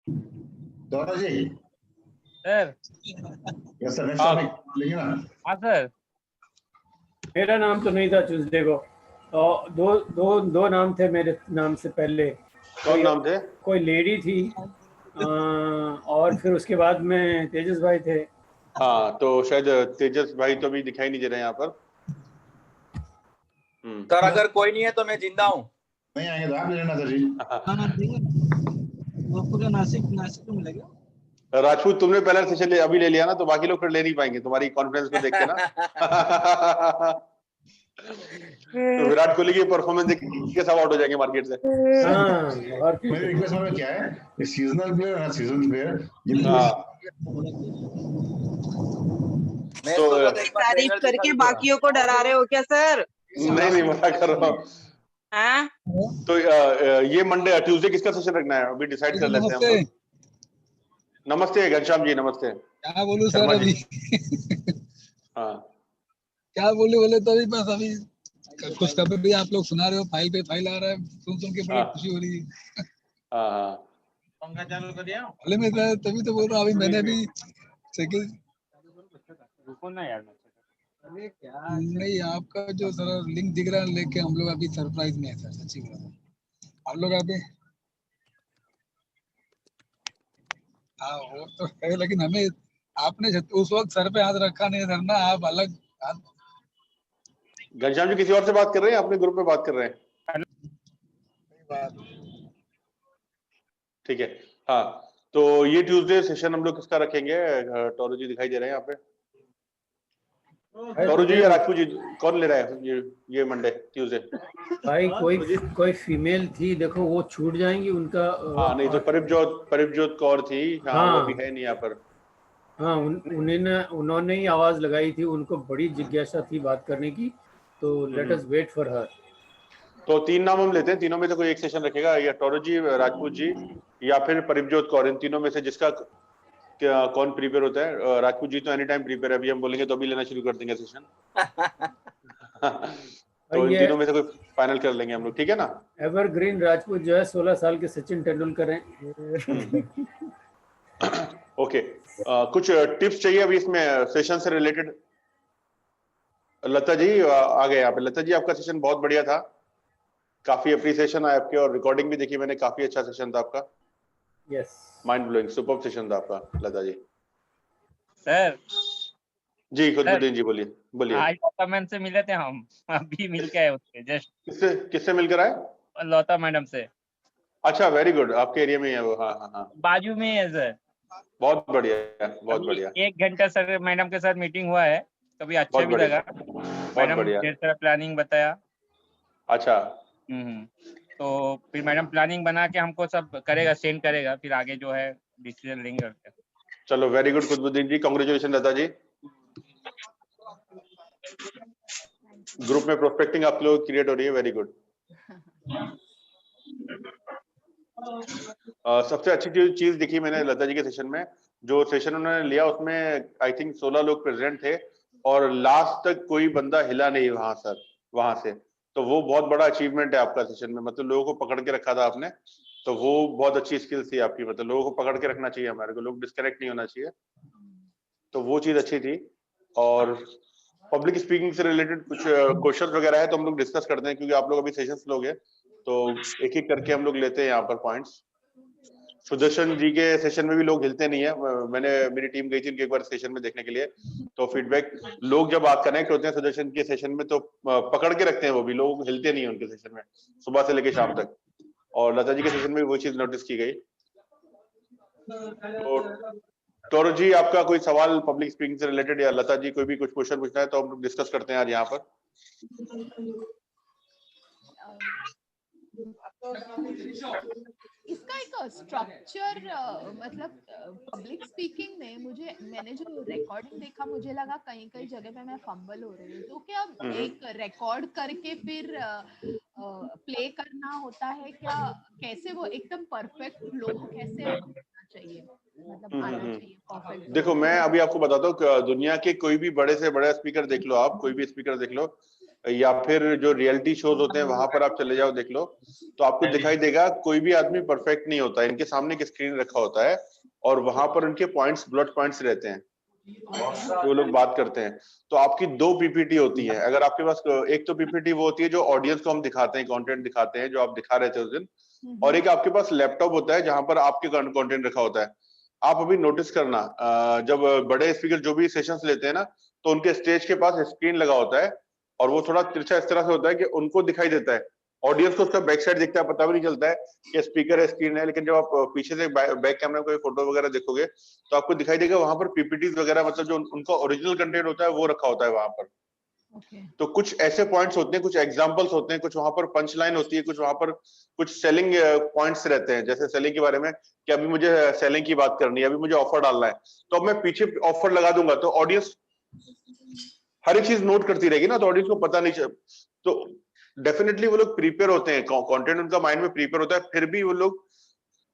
गौरव ji. Sir. Yes sir, next topic लेंगे ना? हाँ सर। मेरा नाम तो नहीं था ट्यूसडे को, और दो नाम थे मेरे नाम से पहले। कौन नाम थे? कोई लेडी थी, और फिर उसके बाद में तेजस भाई थे। हाँ, तो शायद तेजस भाई तो अभी दिखाई नहीं दे रहे हैं यहाँ पर। सर अगर कोई नहीं है तो मैं जिंदा हूँ। नहीं आएंगे तो आप ले लेना सर जी। आपको क्या नासिक में मिलेगा? राजपूत, तुमने पहला सेशन अभी ले लिया ना, तो बाकी लोग फिर ले नहीं पाएंगे तुम्हारी कॉन्फिडेंस को देख के ना। तो विराट कोहली की परफॉर्मेंस देख के सब आउट हो जाएंगे मार्केट से। मेरी रिक्वेस्ट में क्या है, ये सीजनल प्लेयर है ना, सीजन प्लेयर ये तो तारीफ करके बाकियों को डरा रहे हो क्या सर? नहीं मजाक कर रहा हूँ। तो ये मंडे ट्यूसडे किसका सेशन रखना है अभी डिसाइड कर लेते हैं हम लोग। नमस्ते घनश्याम जी, नमस्ते। क्या बोलूं सर अभी? हाँ, क्या बोले तो अभी बस अभी कुछ खबर भी आप लोग सुना रहे हो, फाइल पे फाइल आ रहा है, सुन के बड़ी खुशी हो रही है। हाँ, पंखा चालू कर दिया अरे मैं तभी तो बोल रहा हूँ, अभी मैंने भी सेकंड रुको ना यार। नहीं, आपका जो सर लिंक दिख रहा है लेके हम लोग अभी सरप्राइज में है सर, सच्ची बात। आप लोग अभी वो तो है, लेकिन हमें आपने उस वक्त सर पे हाथ रखा नहीं सर ना, आप अलग। घनश्याम जी किसी और से बात कर रहे हैं, अपने ग्रुप में बात कर रहे हैं? ठीक है। हाँ, तो ये ट्यूसडे सेशन हम लोग किसका रखेंगे? टोरू जी दिखाई दे रहे हैं यहाँ पे। टोरू जी या राजपूत जी, कौन ले रहा है ये मंडे ट्यूसडे? भाई कोई फीमेल थी, देखो वो छूट जाएंगी उनका। हाँ, नहीं तो परिवजोत कौर थी। हाँ, वो भी है नहीं यहाँ पर। हाँ, उन्होंने ही आवाज लगाई थी, उनको बड़ी जिज्ञासा थी बात करने की, तो let us wait for her. तो 3 नाम हम लेते हैं, तीनों में से कोई एक सेशन रखेगा, या टोरू जी, राजपूत जी या फिर परिवजोत कौर। इन तीनों में से जिसका कौन प्रिपेयर होता है। राजपूत जी तो एनी टाइम प्रिपेयर है, अभी हम बोलेंगे तो अभी लेना शुरू कर देंगे सेशन। तो इन तीनों में से कोई फाइनल कर लेंगे हम लोग, ठीक है ना? एवरग्रीन राजपूत जो है 16 साल के सचिन तेंदुलकर हैं। ओके, कुछ टिप्स चाहिए अभी इसमें सेशन से रिलेटेड? लता जी आ गए यहाँ पे। लता जी, आपका सेशन बहुत बढ़िया था, काफी अप्रिसिएशन आया आपके, और रिकॉर्डिंग भी देखी मैंने, काफी अच्छा सेशन था आपका। Yes, mind blowing, superb session था आपका लता जी। सर जी खुदबुद्दीन जी, बोलिए। आज लता मैम से मिले थे हम, अभी मिल के आए उससे जस्ट। किससे मिलकर आए? लता मैडम से। अच्छा, वेरी गुड, आपके एरिया में है वो? हाँ, बाजू में है सर। बहुत बढ़िया, बहुत बढ़िया। 1 घंटा सर मैडम के साथ मीटिंग हुआ है, कभी अच्छा भी लगा। मैडम ढेर सारा प्लानिंग बताया। अच्छा। तो फिर मैडम प्लानिंग बना के हमको सब करेगा, सेंड करेगा, फिर आगे जो है डिसीजन लेंगे। चलो, वेरी गुड खुदबुद्दीन जी, कांग्रेचुलेशन लता जी। ग्रुप में प्रोस्पेक्टिंग आप लोग क्रिएट हो रही है, वेरी गुड। सबसे अच्छी चीज दिखी मैंने लता जी के सेशन में, जो सेशन उन्होंने लिया उसमें आई थिंक 16 लोग प्रेजेंट थे, और लास्ट तक कोई बंदा हिला नहीं वहां से। तो वो बहुत बड़ा अचीवमेंट है आपका सेशन में, मतलब लोगों को पकड़ के रखा था आपने, तो वो बहुत अच्छी स्किल थी आपकी। मतलब लोगों को पकड़ के रखना चाहिए हमारे को, लोग डिस्कनेक्ट नहीं होना चाहिए, तो वो चीज अच्छी थी। और पब्लिक स्पीकिंग से रिलेटेड कुछ क्वेश्चन वगैरह है तो हम लोग डिस्कस करते हैं, क्योंकि आप लोग अभी सेशंस लोगे, तो एक एक करके हम लोग लेते हैं यहाँ पर पॉइंट्स। सुदर्शन जी के सेशन में भी लोग हिलते नहीं है, मेरी टीम गई थी उनके एक बार सेशन में देखने के लिए, तो फीडबैक लोग जब कनेक्ट होते हैं सुदर्शन के सेशन में तो पकड़ के रखते हैं, वो भी लोग हिलते नहीं है उनके सेशन में सुबह से लेकर शाम तक। और लता जी के सेशन में वो चीज नोटिस की गई। तो टोरू जी, आपका कोई सवाल पब्लिक स्पीकिंग से रिलेटेड, या लता जी कोई भी कुछ क्वेश्चन पूछना है तो हम लोग डिस्कस करते हैं आज यहाँ पर। इसका एक स्ट्रक्चर, मतलब पब्लिक स्पीकिंग में मैंने जो रिकॉर्डिंग देखा, मुझे लगा कहीं कहीं जगह पे मैं फंबल हो रही हूँ, तो क्या एक रिकॉर्ड करके फिर प्ले करना होता है क्या? कैसे वो एकदम परफेक्ट फ्लो कैसे आना चाहिए, मतलब आना चाहिए परफेक्ट? देखो, मैं अभी आपको बताता हूँ, दुनिया के कोई भी बड़े से बड़ा स्पीकर देख लो, आप कोई भी स्पीकर देख लो, या फिर जो रियलिटी शोज होते हैं वहां पर आप चले जाओ, देख लो, तो आपको दिखाई देगा कोई भी आदमी परफेक्ट नहीं होता है। इनके सामने एक स्क्रीन रखा होता है और वहां पर उनके पॉइंट्स, बुलेट पॉइंट्स रहते हैं जो लोग बात करते हैं। तो आपकी 2 पीपीटी होती है। अगर आपके पास एक तो पीपीटी वो होती है जो ऑडियंस को हम दिखाते हैं, कंटेंट दिखाते हैं जो आप दिखा रहे थे उस दिन, और एक आपके पास लैपटॉप होता है जहां पर आपके कंटेंट रखा होता है। आप अभी नोटिस करना, जब बड़े स्पीकर जो भी सेशंस लेते हैं ना, तो उनके स्टेज के पास स्क्रीन लगा होता है और वो थोड़ा तिरछा इस तरह से होता है कि उनको दिखाई देता है, ऑडियंस को उसका बैक साइड दिखता है, पता भी नहीं चलता है कि स्पीकर है स्क्रीन है। लेकिन जब आप पीछे से बैक कैमरा में कोई फोटो वगैरह देखोगे तो आपको दिखाई देगा वहां पर पीपीटीज वगैरह, मतलब जो उनका ओरिजिनल कंटेंट होता है वो रखा होता है वहां पर। तो कुछ ऐसे पॉइंट्स होते हैं, कुछ एग्जांपल्स होते हैं, कुछ वहां पर पंच लाइन होती है, कुछ वहां पर कुछ सेलिंग पॉइंट्स रहते हैं, जैसे सेलिंग के बारे में कि अभी मुझे सेलिंग की बात करनी है, अभी मुझे ऑफर डालना है, तो अब मैं पीछे ऑफर लगा दूंगा तो ऑडियंस हर एक चीज नोट करती रहेगी ना, तो ऑडियंस को पता नहीं चल, तो डेफिनेटली वो लोग प्रिपेयर होते हैं, कंटेंट उनका माइंड में प्रिपेयर होता है, फिर भी वो लोग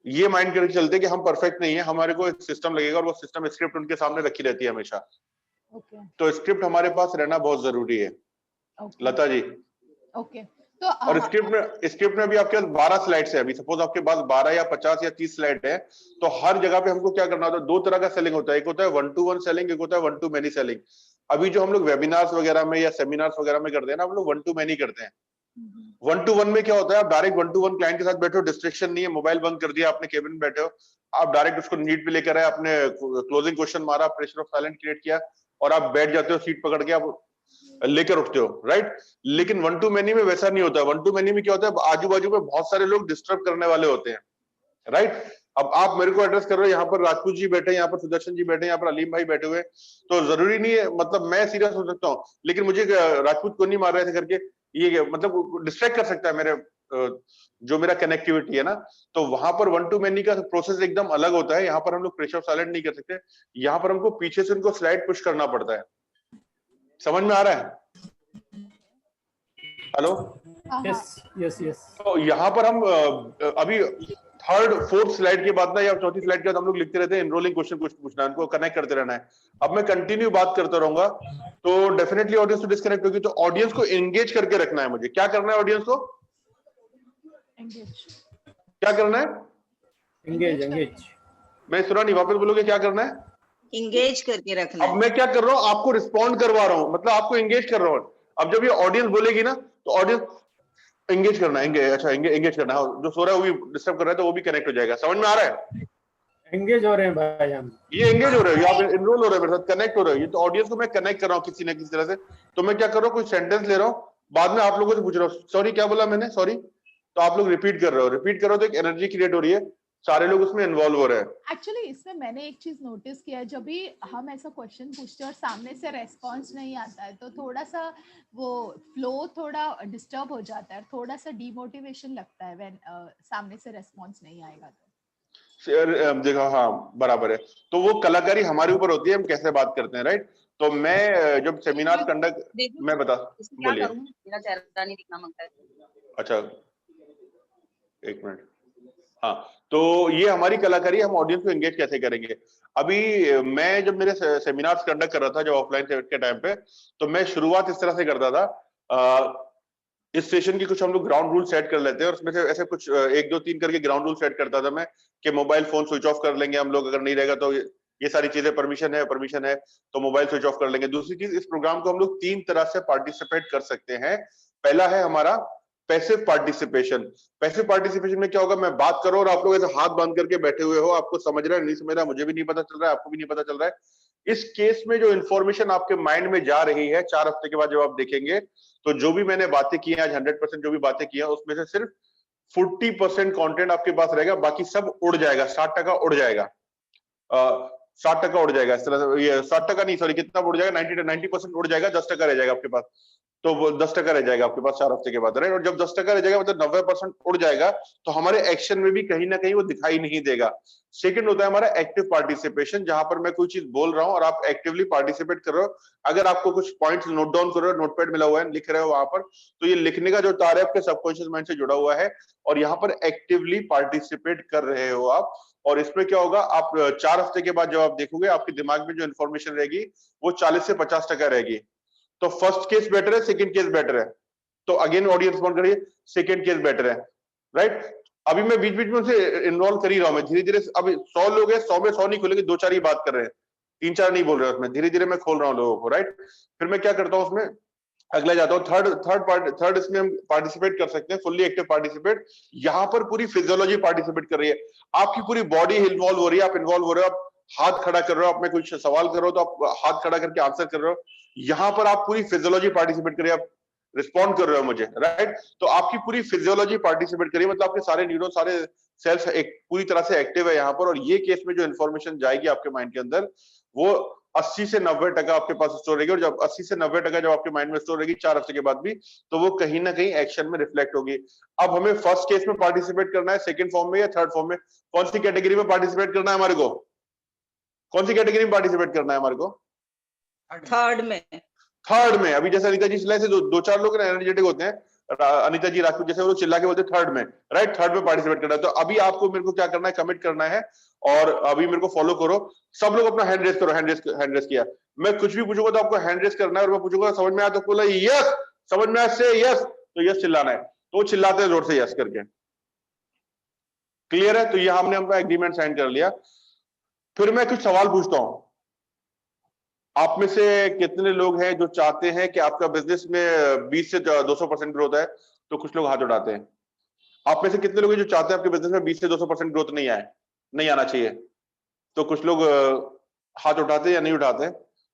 ये माइंड करके चलते हैं कि हम परफेक्ट नहीं है, हमारे को एक सिस्टम लगेगा, और वो सिस्टम स्क्रिप्ट उनके सामने रखी रहती है हमेशा। तो स्क्रिप्ट हमारे पास रहना बहुत जरूरी है। लता जी। तो और स्क्रिप्ट में भी आपके पास 12 स्लाइड्स है। अभी सपोज आपके पास 12 या 50 या 30 स्लाइड है, तो हर जगह पे हमको क्या करना होता है, 2 तरह का सेलिंग होता है, एक होता है 1-to-1 सेलिंग, एक होता है 1-to-many सेलिंग। अभी जो हम लोग वेबिनार्स वगैरह में या सेमिनार्स वगैरह में करते हैं ना, हम लोग 1-to-many करते हैं। 1-to-1 में क्या होता है, आप डायरेक्ट 1-to-1 क्लाइंट के साथ बैठे हो, डिस्ट्रैक्शन नहीं है, मोबाइल बंद कर दिया, अपने केबिन में बैठे हो, आप डायरेक्ट उसको नीड पे लेकर आए, आपने क्लोजिंग क्वेश्चन मारा, प्रेशर ऑफ साइलेंट क्रिएट किया और आप बैठ जाते हो, सीट पकड़ के आप लेकर उठते हो, राइट। लेकिन 1-to-many में वैसा नहीं होता। 1-to-many में क्या होता है, आजू बाजू में बहुत सारे लोग डिस्टर्ब करने वाले होते हैं, राइट। अब आप मेरे को एड्रेस कर रहे हो, यहाँ पर राजपूत जी बैठे, यहाँ पर सुदर्शन जी बैठे, यहाँ पर अलीम भाई बैठे हुए, तो जरूरी नहीं है, मतलब मैं सीरियस हो सकता हूँ लेकिन मुझे राजपूत को नहीं मार रहे थे करके ये मतलब डिस्ट्रैक्ट कर सकता है मेरे जो मेरा कनेक्टिविटी है ना। तो वहां पर 1-to-many का प्रोसेस एकदम अलग होता है। यहाँ पर हम लोग प्रेशर ऑफ साइलेंट नहीं कर सकते, यहाँ पर हमको पीछे से उनको स्लाइड पुश करना पड़ता है। समझ में आ रहा है? हेलो? यस। तो यहाँ पर हम अभी 3rd 4th स्लाइड के बाद ना या 4थी स्लाइड के बाद हम लोग लिखते रहते हैं इनरोलिंग क्वेश्चन कुछ पूछना है, उनको कनेक्ट करते रहना है। अब मैं कंटिन्यू बात करता रहूंगा तो डेफिनेटली ऑडियंस तो डिस्कनेक्ट होगी। तो ऑडियंस को एंगेज करके रखना है मुझे। क्या करना है ऑडियंस को? क्या करना है? एंगेज। मैं सुना नहीं, वापस बोलोगे क्या करना है? इंगेज करके रखना अब मैं क्या कर रहा हूँ, आपको रिस्पॉन्ड करवा रहा हूँ, मतलब आपको एंगेज कर रहा हूँ। अब जब ये ऑडियंस बोलेगी ना तो ऑडियंस एंगेज करना है, अच्छा एंगेज करना है। जो सो रहा है वो भी डिस्टर्ब कर रहा है तो वो भी कनेक्ट हो जाएगा। समझ में आ रहा है? एंगेज हो रहे हैं भाई हम। ये एंगेज हो रहे हो, आप इनरोल हो रहे हो मेरे साथ, कनेक्ट हो रहे हो। ये तो ऑडियंस को मैं कनेक्ट कर रहा हूँ किसी ना किसी तरह से। तो मैं क्या कर रहा हूँ, कोई सेंटेंस ले रहा हूँ, बाद में आप लोगों से पूछ रहा हूँ सॉरी क्या बोला मैंने, सॉरी, तो आप लोग रिपीट कर रहे हो तो एक एनर्जी क्रिएट हो रही है, सारे लोग उसमें इन्वॉल्व हो रहे हैं। एक्चुअली इसमें मैंने एक चीज नोटिस किया है, जब भी हम ऐसा क्वेश्चन पूछते हैं और सामने से रेस्पॉन्स नहीं आता है तो थोड़ा सा वो फ्लो थोड़ा डिस्टर्ब हो जाता है, थोड़ा सा डिमोटिवेशन लगता है व्हेन सामने से रेस्पॉन्स नहीं आएगा तो। देखो हाँ बराबर है। तो वो कलाकारी हमारे ऊपर होती है, हम कैसे बात करते हैं, राइट। तो मैं जब सेमिनार कंडक्ट मैं बता, बोलिए। मेरा चेहरा नहीं दिखना मांगता है। अच्छा एक मिनट। हाँ, तो ये हमारी कलाकारी, हम ऑडियंस को एंगेज कैसे करेंगे। अभी मैं जब मेरे सेमिनार्स कंडक्ट कर रहा था जब ऑफलाइन के टाइम पे, तो मैं शुरुआत इस तरह से करता था। इस सेशन की कुछ हम लोग ग्राउंड रूल सेट कर लेते हैं और उसमें से ऐसे कुछ 1 2 3 करके ग्राउंड रूल सेट करता था मैं कि मोबाइल फोन स्विच ऑफ कर लेंगे हम लोग, अगर नहीं रहेगा तो ये सारी चीजें परमिशन है तो मोबाइल स्विच ऑफ कर लेंगे। दूसरी चीज, इस प्रोग्राम को हम लोग 3 तरह से पार्टिसिपेट कर सकते हैं। पहला है हमारा पैसिव पार्टिसिपेशन। पैसिव पार्टिसिपेशन में क्या होगा, मैं बात करूं और आप लोग ऐसे हाथ बांध करके बैठे हुए हो, आपको समझ रहा है नहीं समझ रहा, मुझे भी नहीं पता चल रहा है, आपको भी नहीं पता चल रहा है। इस केस में जो इन्फॉर्मेशन आपके माइंड में जा रही है 4 हफ्ते के बाद जब आप देखेंगे, तो जो भी मैंने बातें की हैं आज 100% जो भी बातें की हैं उसमें से सिर्फ 40% कंटेंट आपके पास रहेगा, बाकी सब उड़ जाएगा, 60% उड़ जाएगा। 60% उड़ जाएगा, इस तरह से, ये 60% नहीं, सॉरी, कितना उड़ जाएगा, 90% उड़ जाएगा, 10% रह जाएगा आपके पास। तो वो 10% रह जाएगा आपके पास 4 हफ्ते के बाद, राइट। और जब 10% रह जाएगा मतलब 90% उड़ जाएगा, तो हमारे एक्शन में भी कहीं ना कहीं वो दिखाई नहीं देगा। सेकंड होता है हमारा एक्टिव पार्टिसिपेशन, जहां पर मैं कोई चीज बोल रहा हूं और आप एक्टिवली पार्टिसिपेट कर रहे हो। अगर आपको कुछ पॉइंट्स नोट डाउन कर रहे हो, नोटपैड मिला हुआ है, लिख रहे हो वहां पर, तो ये लिखने का जो तार है आपके सबकॉन्शियस माइंड से जुड़ा हुआ है और यहाँ पर एक्टिवली पार्टिसिपेट कर रहे हो आप। और इसमें क्या होगा, आप 4 हफ्ते के बाद जब आप देखोगे, आपके दिमाग में जो इन्फॉर्मेशन रहेगी वो 40 से 50% रहेगी। तो फर्स्ट केस बेटर है, सेकंड केस बेटर है? तो अगेन ऑडियंस रिस्पॉन्ड करिए, सेकंड केस बेटर है, राइट? अभी मैं बीच बीच में उसे इन्वॉल्व कर ही रहा हूं, मैं धीरे धीरे, अब 100 लोग हैं, 100 में 100 नहीं खोलेंगे, 2-4 ही बात कर रहे हैं, 3-4 नहीं बोल रहे उसमें, धीरे धीरे मैं खोल रहा हूँ लोगों को, राइट? फिर मैं क्या करता हूँ उसमें, अगला जाता हूँ थर्ड इसमें हम पार्टिसिपेट कर सकते हैं, फुल्ली एक्टिव पार्टिसिपेट। यहाँ पर पूरी फिजियोलॉजी पार्टिसिपेट कर रही है, आपकी पूरी बॉडी इन्वॉल्व हो रही है, आप इन्वॉल्व हो रहे हो, आप हाथ खड़ा कर रहे हो, आप में कुछ सवाल कर रहे हो तो आप हाथ खड़ा करके आंसर कर रहे हो, यहाँ पर आप पूरी फिजियोलॉजी पार्टिसिपेट कर रही है, आप रिस्पॉन्ड कर रहे हो मुझे, राइट? तो आपकी पूरी फिजियोलॉजी पार्टिसिपेट करिए, मतलब आपके सारे न्यूरॉन, सारे सेल्स पूरी तरह से एक्टिव है यहाँ पर, और ये केस में जो इन्फॉर्मेशन जाएगी आपके माइंड के अंदर वो 80 से 90% आपके पास स्टोर रहेगी, और जब 80 से 90% जब आपके माइंड में स्टोर रहेगी 4 हफ्ते के बाद भी, तो वो कहीं ना कहीं एक्शन में रिफ्लेक्ट होगी। अब हमें फर्स्ट केस में पार्टिसिपेट करना है, सेकंड फॉर्म में या थर्ड फॉर्म में? कौन सी कैटेगरी में पार्टिसिपेट करना है हमारे को? कौन सी कैटेगरी में पार्टिसिपेट करना है हमारे को? थर्ड में। थर्ड में। अभी जैसे अनिता जी चिल्लाए थे, 2-4 लोग एनर्जेटिक होते हैं, अनिता जी राजपूत जैसे, वो लोग चिल्ला के बोलते हैं थर्ड में, राइट? थर्ड में पार्टिसिपेट करना है। तो अभी आपको मेरे को क्या करना है, कमिट करना है, और अभी मेरे को फॉलो करो, सब लोग अपना हैंड रेस करो। हैंड रेस किया, मैं कुछ भी पूछूंगा तो आपको हैंड रेस करना है, और मैं पूछूंगा समझ में आया तो बोला यस, समझ में आया से यस, तो यस चिल्लाना है, तो वो चिल्लाते हैं जोर से यस करके। क्लियर है? तो ये हमने अपना एग्रीमेंट साइन कर लिया। फिर मैं कुछ सवाल पूछता हूं, आप में से कितने लोग हैं जो चाहते हैं कि आपका बिजनेस में 20 से 200% ग्रोथ है? तो कुछ लोग हाथ उठाते हैं। आप में से कितने लोग हैं जो चाहते हैं आपके बिजनेस में 20 से 200% ग्रोथ नहीं आए, नहीं आना चाहिए? तो कुछ लोग हाथ उठाते हैं या नहीं उठाते हैं।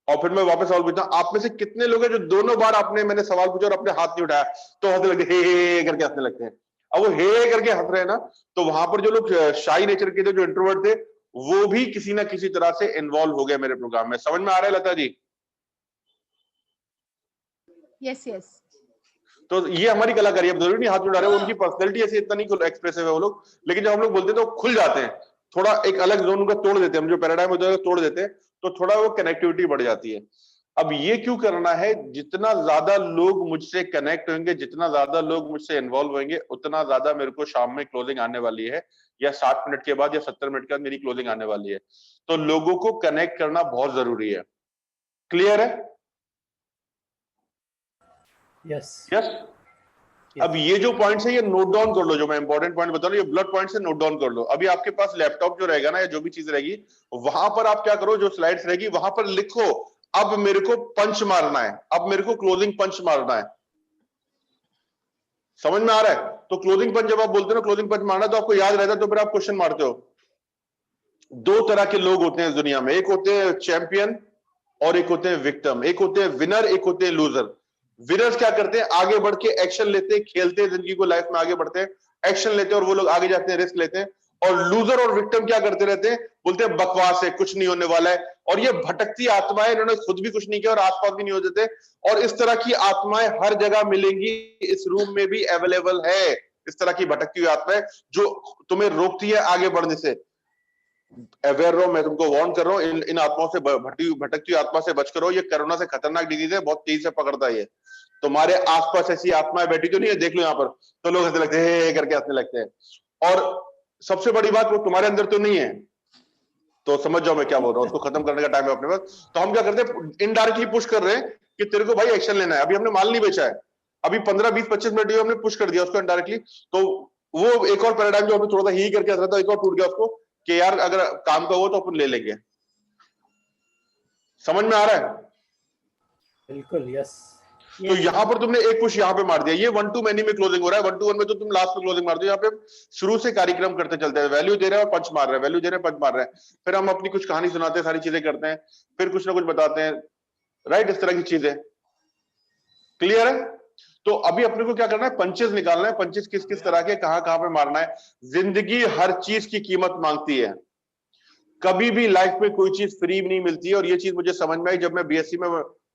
और फिर मैं वापस सवाल पूछता हूं, आप में से कितने लोग हैं जो दोनों बार मैंने सवाल पूछा और अपने हाथ नहीं उठाया, तो हंसने लगते, हे करके हंसने लगते हैं। अब वो हे करके हंस रहे हैं ना, तो वहां पर जो लोग शाई नेचर के थे, जो इंट्रोवर्ट थे, वो भी किसी ना किसी तरह से इन्वॉल्व हो गए मेरे प्रोग्राम में। समझ में आ रहा है लता जी? Yes yes. तो ये हमारी कलाकारी है। अब जरूरी नहीं हाथ उठा रहे हो, उनकी पर्सनैलिटी ऐसी इतना नहीं एक्सप्रेसिव है वो लोग, लेकिन जब हम लोग बोलते हैं तो खुल जाते हैं, थोड़ा एक अलग जोन उनका तोड़ देते हैं, हम जो पैराडाइम होता है तोड़ देते हैं, तो थोड़ा वो कनेक्टिविटी बढ़ जाती है। अब ये क्यों करना है? जितना ज्यादा लोग मुझसे कनेक्ट होंगे, जितना ज्यादा लोग मुझसे इन्वॉल्व होंगे, उतना ज्यादा मेरे को शाम में क्लोजिंग आने वाली है, या 60 मिनट के बाद या 70 मिनट के बाद मेरी क्लोजिंग आने वाली है। तो लोगों को कनेक्ट करना बहुत जरूरी है। क्लियर है? Yes yes. अब ये जो पॉइंट्स है ये नोट डाउन कर लो, जो मैं इंपॉर्टेंट पॉइंट बता रहा हूँ, ये ब्लड पॉइंट से नोट डाउन कर लो। अभी आपके पास लैपटॉप जो रहेगा ना, या जो भी चीज रहेगी, वहां पर आप क्या करो, जो स्लाइड्स रहेगी वहां पर लिखो, अब मेरे को पंच मारना है, अब मेरे को क्लोजिंग पंच मारना है। समझ में आ रहा है? तो क्लोजिंग पंच जब आप बोलते हो ना, क्लोजिंग पंच मारना, तो आपको याद रहता है, तो फिर आप क्वेश्चन मारते हो। 2 तरह के लोग होते हैं इस दुनिया में, एक होते हैं चैंपियन और एक होते हैं विक्टिम। एक होते हैं विनर, एक होते हैं लूजर। विनर्स क्या करते हैं? आगे बढ़ के एक्शन लेते हैं, खेलते हैं जिंदगी को, लाइफ में आगे बढ़ते हैं, एक्शन लेते हैं, और वो लोग आगे जाते हैं, रिस्क लेते हैं। और लूजर और विक्टिम क्या करते रहते हैं? बोलते हैं बकवास है, कुछ नहीं होने वाला है, और ये भटकती आत्माएं, इन्होंने खुद भी कुछ नहीं किया और आसपास भी नहीं हो जाते। और इस तरह की आत्माएं हर जगह मिलेंगी, इस रूम में भी अवेलेबल है। इस तरह की भटकती हुई आत्माएं जो तुम्हें रोकती है आगे बढ़ने से। अवेयर रहो, मैं तुमको वार्न कर रहा हूं, इन आत्माओं से, भटकती हुई आत्मा से बच करो। ये कोरोना से खतरनाक डिजीज है, बहुत तेजी से पकड़ता है। तुम्हारे आसपास ऐसी आत्माएं बैठी तो नहीं है, देख लो यहाँ पर, तो लोग हंसने लगते हैं, करके हंसने लगते हैं। और सबसे बड़ी बात, वो तुम्हारे अंदर तो नहीं है, तो समझ जाओ मैं क्या बोल रहा हूँ, उसको खत्म करने का टाइम है अपने पास। तो हम क्या करते हैं, इनडायरेक्टली पुश कर रहे हैं कि तेरे को भाई एक्शन लेना है। अभी हमने माल नहीं बेचा है, अभी 15, 20, 25 मिनट हमने पुश कर दिया उसको इनडायरेक्टली। तो वो एक और पैराडाइम जो हमें थोड़ा सा ही करके हंस रहा था, एक और टूट गया उसको, कि यार अगर काम का हो तो अपन ले लेंगे। समझ में आ रहा है? बिल्कुल यस। तो यहां पर तुमने एक पुश यहां पे मार दिया, ये 1 to many में क्लोजिंग हो रहा है। 1 to 1 में तो तुम लास्ट में क्लोजिंग मार दो। यहाँ पे शुरू से कार्यक्रम करते चलते हैं, वैल्यू दे रहे हैं और पंच मार रहे हैं, वैल्यू दे रहे हैं, पंच मार रहे हैं। फिर हम अपनी कुछ कहानी सुनाते हैं, सारी चीजें करते हैं, फिर कुछ ना कुछ बताते हैं, राइट? इस तरह की चीजें। क्लियर है? तो अभी अपने को क्या करना है, पंचेस निकालना है। पंचेस किस किस तरह के, कहां कहां पे मारना है। जिंदगी हर चीज की कीमत मांगती है, कभी भी लाइफ में कोई चीज फ्री नहीं मिलती है। और ये चीज मुझे समझ में आई जब मैं बीएससी में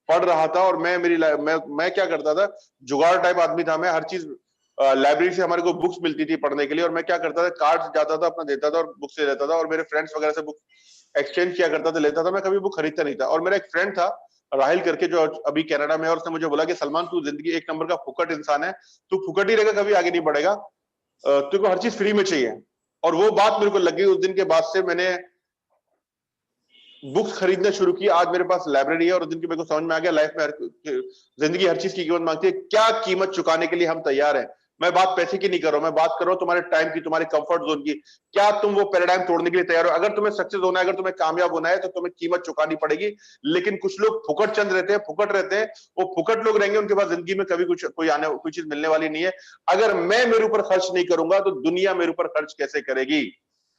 पढ़ रहा था, और मैं क्या करता था, जुगाड़ टाइप आदमी था मैं। हर चीज लाइब्रेरी से हमारे को बुक्स मिलती थी पढ़ने के लिए, और मैं क्या करता था, कार्ड जाता था अपना, देता था और बुक्स ले लेता था, और मेरे फ्रेंड्स वगैरह से बुक एक्सचेंज किया करता था, लेता था। मैं कभी बुक खरीदता नहीं था। और मेरा एक फ्रेंड था राहिल करके, जो अभी कनाडा में है, और उसने मुझे बोला कि सलमान, तू जिंदगी एक नंबर का फुकट इंसान है, तू फुकट ही रहेगा, कभी आगे नहीं बढ़ेगा, तुझको हर चीज फ्री में चाहिए। और वो बात मेरे को लगी। उस दिन के बाद से मैंने बुक्स खरीदना शुरू की। आज मेरे पास लाइब्रेरी है और उस दिन की मेरे को समझ में आ गया लाइफ में जिंदगी हर चीज की कीमत मांगती है। क्या कीमत चुकाने के लिए हम तैयार हैं? मैं बात पैसे की नहीं कर रहा हूं, मैं बात कर रहा हूं तुम्हारे टाइम की, तुम्हारे कंफर्ट जोन की। क्या तुम वो पैराडाइम तोड़ने के लिए तैयार हो? अगर तुम्हें सक्सेस होना है, अगर तुम्हें कामयाब होना है, तो तुम्हें कीमत चुकानी पड़ेगी। लेकिन कुछ लोग फुकट चंद रहते हैं, फुकट रहते हैं, वो फुकट लोग रहेंगे, उनके पास जिंदगी में कभी कोई चीज मिलने वाली नहीं है। अगर मैं मेरे ऊपर खर्च नहीं करूंगा तो दुनिया मेरे ऊपर खर्च कैसे करेगी?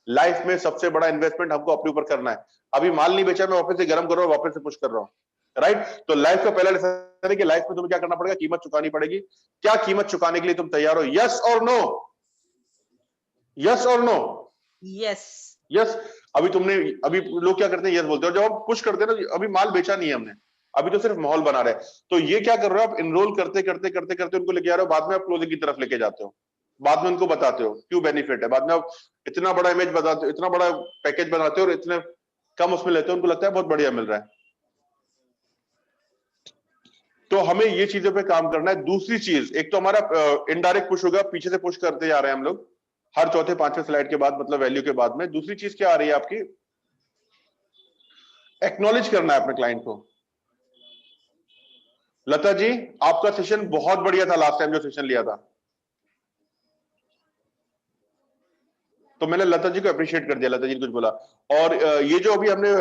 लाइफ में सबसे बड़ा इन्वेस्टमेंट हमको अपने ऊपर करना है। अभी माल नहीं बेचा, मैं वापस से गर्म कर रहा हूं, वापस से पुश कर रहा हूं, राइट? तो लाइफ का पहला लेसन है कि लाइफ में तुम्हें क्या करना पड़ेगा? कीमत चुकानी पड़ेगी। क्या कीमत चुकाने के लिए तुम तैयार हो? यस और नो? यस और नो? यस। यस। अभी लोग क्या करते हैं? यस बोलते हैं। जब हम पुश करते हैं ना, अभी माल बेचा नहीं है हमने, अभी तो सिर्फ माहौल बना रहे हैं। तो ये क्या कर रहे हो आप? इनरोल करते करते करते करते उनको लेके आ रहे हो, बाद में आप क्लोजिंग की तरफ लेके जाते हो, बाद में उनको बताते हो क्यों बेनिफिट है, बाद में आप इतना बड़ा इमेज बताते हो, इतना बड़ा पैकेज बनाते हो और इतने कम उसमें लेते हो, उनको लगता है बहुत बढ़िया मिल रहा है। तो हमें ये चीजों पे काम करना है। दूसरी चीज, एक तो हमारा इनडायरेक्ट पुश होगा, पीछे से पुश करते जा रहे हैं हम लोग हर चौथे पांचवें स्लाइड के बाद, मतलब वैल्यू के बाद में। दूसरी चीज क्या आ रही है आपकी? एक्नॉलेज करना है अपने क्लाइंट को। लता जी, आपका सेशन बहुत बढ़िया था लास्ट टाइम जो सेशन लिया था, तो मैंने लता जी को अप्रिशिएट कर दिया। लता जी ने कुछ बोला। और ये जो अभी हमने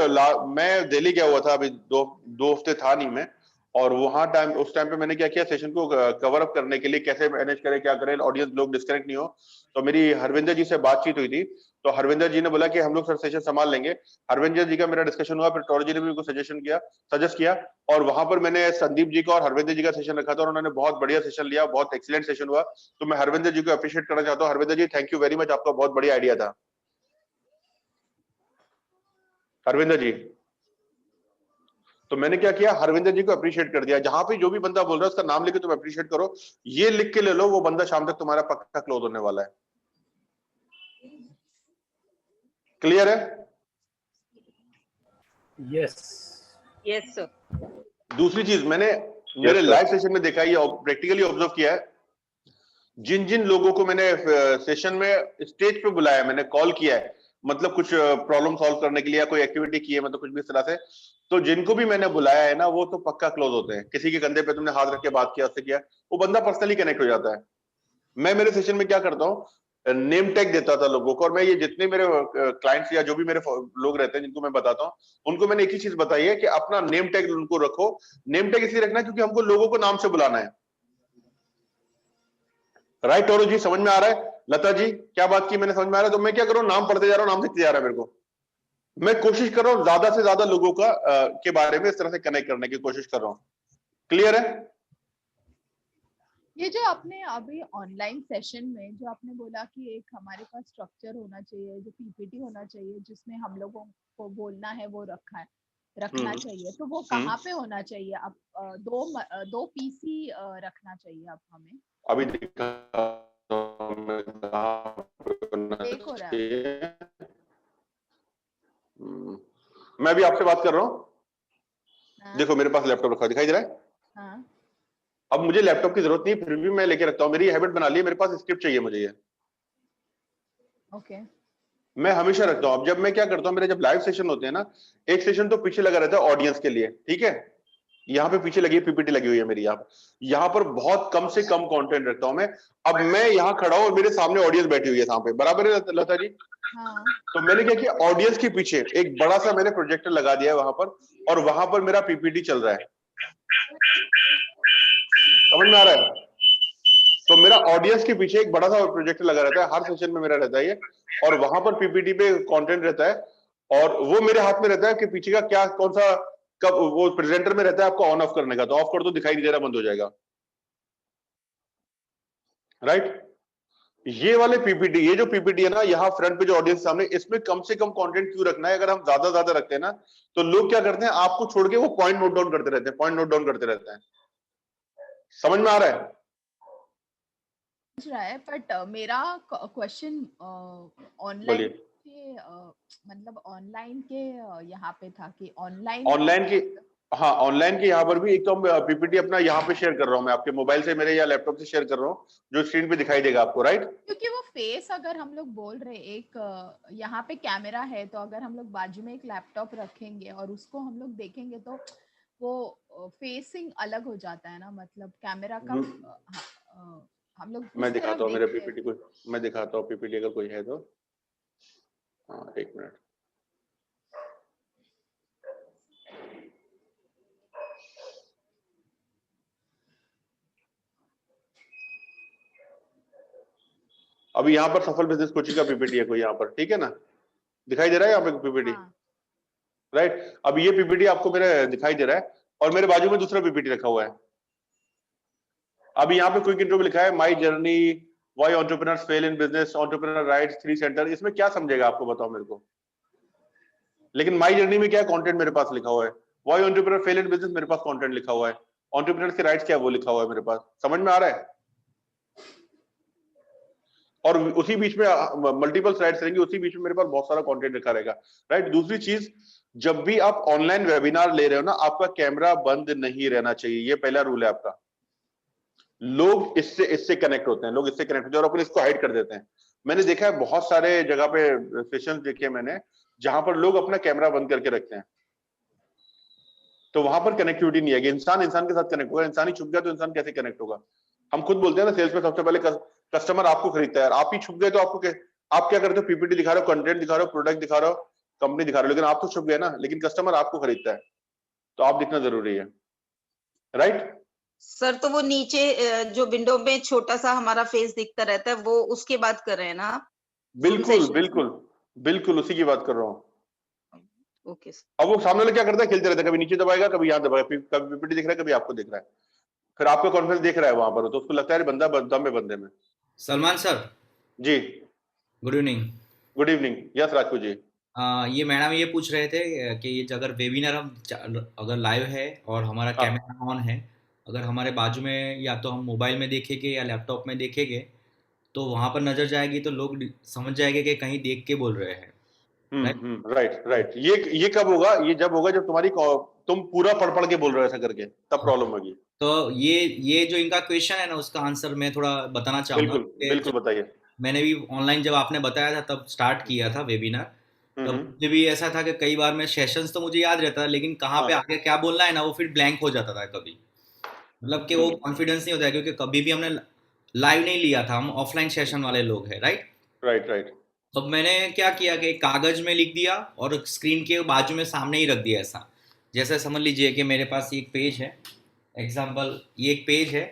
मैं दिल्ली गया हुआ था, अभी दो हफ्ते था नहीं मैं, और वहां उस टाइम पे मैंने क्या किया, सेशन को कवर अप करने के लिए कैसे मैनेज करें, क्या करें, ऑडियंस लोग डिस्कनेक्ट नहीं हो। तो मेरी हरविंदर जी से बातचीत हुई थी, तो हरविंदर जी ने बोला कि हम लोग सर सेशन संभाल लेंगे। हरविंदर जी का मेरा डिस्कशन हुआ, फिर टॉर जी ने भी उनको सजेस्ट किया, और वहां पर मैंने संदीप जी का और हरविंदर जी का सेशन रखा था, और उन्होंने बहुत बढ़िया सेशन लिया, बहुत एक्सीलेंट सेशन हुआ। तो मैं हरविंदर जी को अप्रिशिएट करना चाहता हूँ। हरविंदर जी, थैंक यू वेरी मच, आपका बहुत बढ़िया आइडिया था। हरविंदर जी, तो मैंने क्या किया, हरविंदर जी को अप्रिशिएट कर दिया। जहां पे जो भी बंदा बोल रहा है उसका नाम लेके तुम अप्रिशिएट करो, ये लिख के ले लो, वो बंदा शाम तक तुम्हारा पक्का क्लोज होने वाला है। क्लियर है? यस। Yes sir. दूसरी चीज मैंने मेरे लाइव सेशन में देखा, ये प्रैक्टिकली ऑब्जर्व किया है, जिन जिन लोगों को मैंने सेशन में स्टेज पे बुलाया, मैंने कॉल किया है, मतलब कुछ प्रॉब्लम सॉल्व करने के लिए, कोई एक्टिविटी की है, मतलब कुछ भी इस तरह से, तो जिनको भी मैंने बुलाया है ना, वो तो पक्का क्लोज होते हैं। किसी के कंधे पे तुमने हाथ रख के बात किया, उससे किया, वो बंदा पर्सनली कनेक्ट हो जाता है। मैं मेरे सेशन में क्या करता हूँ, नेम टैग देता था लोगों को, और मैं ये जितने मेरे क्लाइंट्स या जो भी मेरे लोग रहते हैं जिनको मैं बताता हूँ, उनको मैंने एक ही चीज बताई है कि अपना नेम टैग उनको रखो। नेम टैग इसलिए रखना क्योंकि हमको लोगों को नाम से बुलाना है। राइट टोरो जी, समझ में आ रहा है? लता जी, क्या बात की मैंने, समझ में आ रहा है? तो मैं क्या कर रहा हूँ, नाम पढ़ते जा रहा हूँ, नाम लिखते जा रहा है मेरे को। मैं कोशिश कर रहा हूँ ज्यादा से ज्यादा लोगों का के बारे में इस तरह से कनेक्ट करने की कोशिश कर रहा हूँ। क्लियर है? ये जो आपने अभी ऑनलाइन सेशन में जो आपने बोला कि एक हमारे पास स्ट्रक्चर होना चाहिए, जो पीपीटी होना चाहिए जिसमें हम लोगों को बोलना है वो रखना चाहिए, तो वो कहाँ पे होना चाहिए? आप दो पीसी रखना चाहिए आप हमें। अभी देख हो रहा है। मैं भी आपसे बात कर रहा हूँ। हाँ? देखो मेरे पास लैपटॉप रखा दिखाई दे रहा है। हाँ। अब मुझे लैपटॉप की जरूरत नहीं, फिर भी मैं लेके रखता हूँ। मेरी हैबिट बना ली है, मेरे पास स्क्रिप्ट चाहिए मुझे ये। ओके। मैं हमेशा रखता हूँ। अब जब मैं क्या करता हूँ, मेरे जब लाइव सेशन होते हैं ना, एक सेशन तो पीछे लगा रहता है ऑडियंस के लिए, ठीक है, यहाँ पे पीछे लगी पीपीटी लगी हुई है मेरी। यहाँ पर बहुत कम से कम कंटेंट रखता हूँ मैं। अब मैं यहाँ खड़ा हूँ और मेरे सामने ऑडियंस बैठी हुई है यहाँ पे, बराबर है लता जी? हाँ। तो मैंने क्या किया, ऑडियंस के पीछे एक बड़ा सा मैंने प्रोजेक्टर लगा दिया है वहां पर, और वहां पर मेरा पीपीटी चल रहा है। समझ में आ रहा है? तो मेरा ऑडियंस के पीछे एक बड़ा सा प्रोजेक्टर लगा रहता है, हर सेशन में मेरा रहता है ये, और वहां पर पीपीटी पे कंटेंट रहता है, और वो मेरे हाथ में रहता है कि पीछे का क्या, कौन सा, कब वो प्रेजेंटर में रहता है आपको ऑन ऑफ करने का, तो ऑफ कर दो, दिखाई नहीं दे रहा, बंद हो जाएगा। राइट? ये वाले पीपीटी, ये जो पीपीटी है ना, यहाँ फ्रंट पे जो ऑडियंस सामने, इसमें कम से कम कंटेंट क्यों रखना है? अगर हम ज्यादा रखते हैं ना, तो लोग क्या करते हैं, आपको छोड़ के वो पॉइंट नोट डाउन करते रहते हैं, पॉइंट नोट डाउन करते रहते हैं। समझ में आ रहा है? समझ रहा है, बट मेरा क्वेश्चन ऑनलाइन बोलिए। के मतलब ऑनलाइन के यहाँ पे था कि ऑनलाइन ऑनलाइन की हाँ ऑनलाइन के यहाँ पर भी एक तो हम पीपीटी अपना यहाँ पे शेयर कर रहा हूँ मैं, आपके मोबाइल से मेरे या लैपटॉप से शेयर कर रहा हूँ, जो स्क्रीन पे दिखाई देगा आपको, राइट? क्योंकि वो फेस अगर हम लोग बोल रहे एक यहाँ पे कैमरा है, तो अगर हम लोग बाजू में एक लैपटॉप रखेंगे और उसको हम लोग देखेंगे तो वो फेसिंग अलग हो जाता है ना, मतलब कैमरा का हम लोग मैं उस तरफ दिखाता हूँ मेरे देखते हैं। पीपीटी को, मैं दिखाता हूँ पीपीटी अगर कोई है तो। हाँ एक मिनट। अभी यहाँ पर सफल बिजनेस कोचिंग का पीपीटी है कोई यहाँ पर, ठीक है ना, दिखाई दे रहा है यहाँ पे पीपीटी, हाँ। राइट? अब ये पीपीटी आपको मेरे दिखाई दे रहा है और मेरे बाजू में दूसरा पीपीटी रखा हुआ है। अभी यहाँ पे क्विक इंट्रो में लिखा है my journey, why entrepreneurs fail in business, entrepreneur rights 3 centre. इसमें क्या समझेगा आपको बताओ मेरे को? लेकिन माय जर्नी में क्या कंटेंट मेरे पास लिखा हुआ है, why entrepreneur fail in business मेरे पास कंटेंट लिखा हुआ है, एंटरप्रेन्योर्स के राइट्स क्या है वो लिखा हुआ है मेरे पास। समझ में आ रहा है? और उसी बीच में मल्टीपल स्लाइड्स रहेंगी, उसी बीच में मेरे पास बहुत सारा कंटेंट लिखा रहेगा, राइट? दूसरी चीज, जब भी आप ऑनलाइन वेबिनार ले रहे हो ना, आपका कैमरा बंद नहीं रहना चाहिए, ये पहला रूल है आपका। लोग इससे कनेक्ट होते हैं, लोग इससे कनेक्ट होते हैं और अपन इसको हाइड कर देते हैं। मैंने देखा है बहुत सारे जगह पे सेशंस देखे मैंने जहां पर लोग अपना कैमरा बंद करके रखते हैं, तो वहां पर कनेक्टिविटी नहीं है। इंसान इंसान के साथ कनेक्ट होगा, इंसान ही छुप गया तो इंसान कैसे कनेक्ट होगा? हम खुद बोलते हैं ना सेल्स में सबसे पहले कस्टमर आपको खरीदता है, आप ही छुप गए तो आपको आप क्या करते हो? पीपीटी दिखा रहे हो, कंटेंट दिखा रहे हो, प्रोडक्ट दिखा रहे हो, कंपनी दिखा रहे हो, लेकिन आप तो छुप गए ना। लेकिन कस्टमर आपको खरीदता है, तो आप दिखना जरूरी है, राइट? सर तो वो नीचे जो विंडो में छोटा सा हमारा फेस दिखता रहता है, वो उसके बात कर रहे हैं ना आप? बिल्कुल बिल्कुल बिल्कुल उसी की बात कर रहा हूँ। Okay sir. अब वो सामने वाला क्या करता है? खेलते रहता है, कभी नीचे दबाएगा, कभी यहाँ दबाएगा, कभी पीपीटी दिख रहा है, कभी आपको दिख रहा है, फिर आपका कॉन्फ्रेंस देख रहा है वहां पर, तो उसको लगता है बंदा दम में बंदे में। Salman sir ji good evening. Good evening. Yes Rajput ji. ये मैडम ये पूछ रहे थे कि ये अगर वेबिनार हम अगर लाइव है और हमारा हाँ। कैमरा ऑन है, अगर हमारे बाजू में या तो हम मोबाइल में देखेंगे या लैपटॉप में देखेंगे, तो वहां पर नजर जाएगी तो लोग समझ जाएंगे कि कहीं देख के बोल रहे हैं। Right right. ये कब होगा? ये जब होगा जब तुम पूरा पढ़ के बोल रहे हो ऐसा करके, तब प्रॉब्लम होगी। तो ये जो इनका क्वेश्चन है ना, उसका आंसर मैं थोड़ा बताना चाहूंगा। बिल्कुल बिल्कुल बताइए। मैंने भी ऑनलाइन जब आपने बताया था तब स्टार्ट किया था वेबिनार, तब मुझे भी ऐसा था कि कई बार मैं सेशंस तो मुझे याद रहता था, लेकिन कहाँ पे आगे क्या बोलना है ना वो फिर ब्लैंक हो जाता था कभी, मतलब कि वो कॉन्फिडेंस नहीं होता है, क्योंकि कभी भी हमने लाइव नहीं लिया था, हम ऑफलाइन सेशन वाले लोग हैं, राइट? राइट। अब मैंने क्या किया कि कागज में लिख दिया और स्क्रीन के बाजू में सामने ही रख दिया ऐसा। जैसे समझ लीजिए कि मेरे पास एक पेज है, एग्जाम्पल ये एक पेज है,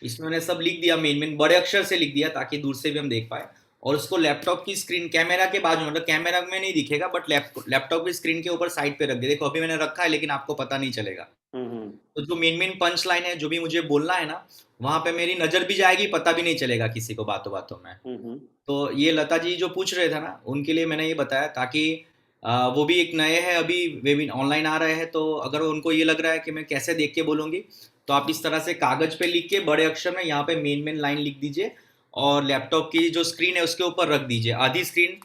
इसमें मैंने सब लिख दिया, मेन बड़े अक्षर से लिख दिया ताकि दूर से भी हम देख पाए, और उसको लैपटॉप की स्क्रीन कैमरा के बाजू, मतलब कैमरा में नहीं दिखेगा बट लैपटॉप की स्क्रीन के ऊपर साइड पे रख दिया। देखो अभी मैंने रखा है लेकिन आपको पता नहीं चलेगा। तो जो मेन पंच लाइन है, जो भी मुझे बोलना है ना, वहां पे मेरी नजर भी जाएगी, पता भी नहीं चलेगा किसी को बातों बातों में। तो ये लता जी जो पूछ रहे थे ना, उनके लिए मैंने ये बताया ताकि वो भी एक नए हैं, अभी वेबिनार ऑनलाइन आ रहे हैं, तो अगर उनको ये लग रहा है कि मैं कैसे देख के बोलूंगी, तो आप इस तरह से कागज पे लिख के बड़े अक्षर में यहाँ पे मेन लाइन लिख दीजिए और लैपटॉप की जो स्क्रीन है उसके ऊपर रख दीजिए। आधी स्क्रीन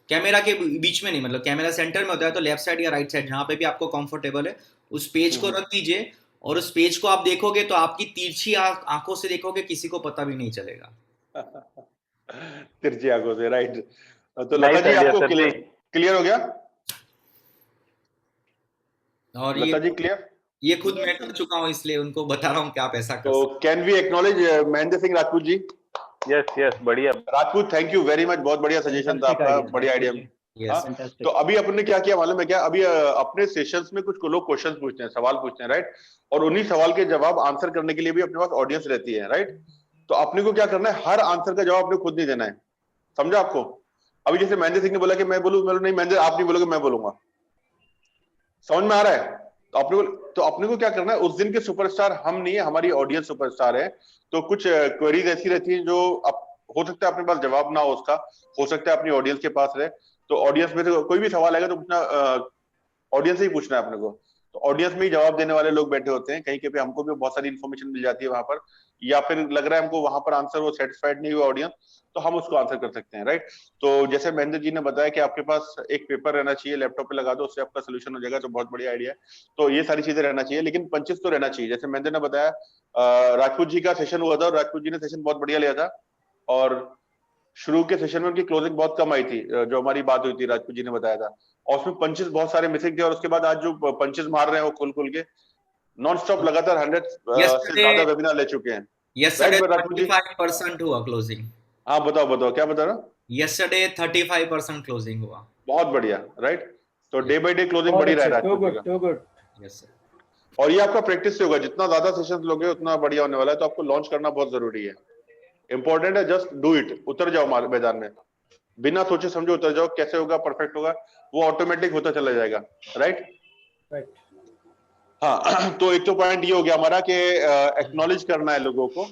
कैमरा के बीच में नहीं, मतलब कैमरा सेंटर में होता है, तो लेफ्ट साइड या राइट साइड जहाँ पे भी आपको कंफर्टेबल है उस पेज को रख दीजिए, और उस पेज को आप देखोगे तो आपकी तिरछी आंखों से देखोगे, किसी को पता भी नहीं चलेगा। तिरछी आंखों से, राइट। तो लता जी आपको क्लियर हो गया? और लता जी क्लियर? ये खुद मैं कर चुका हूँ, इसलिए उनको बता रहा हूँ कि आप ऐसा कर तो can we acknowledge Mahendra Singh Rajput ji? Yes बढ़िया Rajput, thank you very much, बहुत बढ़िया सजेशन था आपका, बढ़िया आइडिया। तो अभी अपन ने क्या किया मालूम है क्या? अभी अपने सेशंस में कुछ लोग क्वेश्चन पूछते हैं, सवाल पूछते हैं, राइट? और उन्हीं सवाल के जवाब आंसर करने के लिए भी अपने पास ऑडियंस रहती है, राइट? तो अपने को क्या करना है, हर आंसर का जवाब अपने खुद नहीं देना है, समझा आपको? अभी जैसे महेंद्र सिंह ने बोला कि मैं बोलूं, नहीं महेंद्र आप नहीं बोलोगे, मैं बोलूंगा, समझ में आ रहा है? तो अपने को क्या करना है, उस दिन के सुपरस्टार हम नहीं है, हमारी ऑडियंस सुपरस्टार है। तो कुछ क्वेरीज ऐसी रहती हैं जो हो सकता है अपने पास जवाब ना हो उसका, हो सकता है अपनी ऑडियंस के पास रहे, तो ऑडियंस में से कोई भी सवाल आएगा तो पूछना, ऑडियंस से ही पूछना है अपने को। तो ऑडियंस में ही जवाब देने वाले लोग बैठे होते हैं, कहीं के पे हमको भी बहुत सारी इन्फॉर्मेशन मिल जाती है वहां पर, या फिर लग रहा है हमको वहां पर आंसर वो सेटिस्फाइड नहीं हुआ ऑडियंस, तो हम उसको आंसर कर सकते हैं, राइट। तो जैसे महेंद्र जी ने बताया कि आपके पास एक पेपर रहना चाहिए, लैपटॉप पे लगा दो, उससे आपका सोल्यूशन हो जाएगा, तो बहुत बढ़िया आइडिया है। तो ये सारी चीजें रहना चाहिए, लेकिन पंचेस तो रहना चाहिए। जैसे महेंद्र ने बताया राजपूत जी का सेशन हुआ था, और राजपूत जी ने सेशन बहुत बढ़िया लिया था, और शुरू के सेशन में उनकी क्लोजिंग बहुत कम आई थी, जो हमारी बात हुई थी, राजपूत जी ने बताया था, और उसमें पंचेस बहुत सारे मिसिंग थे, और उसके बाद आज जो पंचेस मार रहे हैं वो खुल के नॉन स्टॉप लगातार 100 से ज्यादा वेबिनार ले चुके हैं। Yesterday Right, Rajput ji? 35% हुआ क्लोजिंग। हाँ बताओ क्या बता रहा? Yesterday 35% क्लोजिंग हुआ। बहुत बढ़िया, राइट। तो डे बाय डे क्लोजिंग बढ़ी रहा है राजपूत जी का। Too good. Yes sir। और ये आपका प्रैक्टिस से होगा, जितना ज्यादा सेशंस लोगे उतना बढ़िया होने वाला है। तो आपको लॉन्च करना बहुत जरूरी है, इंपॉर्टेंट है, जस्ट डू इट, उतर जाओ मैदान में, बिना सोचे समझे उतर जाओ, कैसे होगा, परफेक्ट होगा, वो ऑटोमेटिक होता चला जाएगा, राइट। हाँ, तो एक तो पॉइंट ये हो गया हमारा कि एक्नॉलेज करना है लोगों को,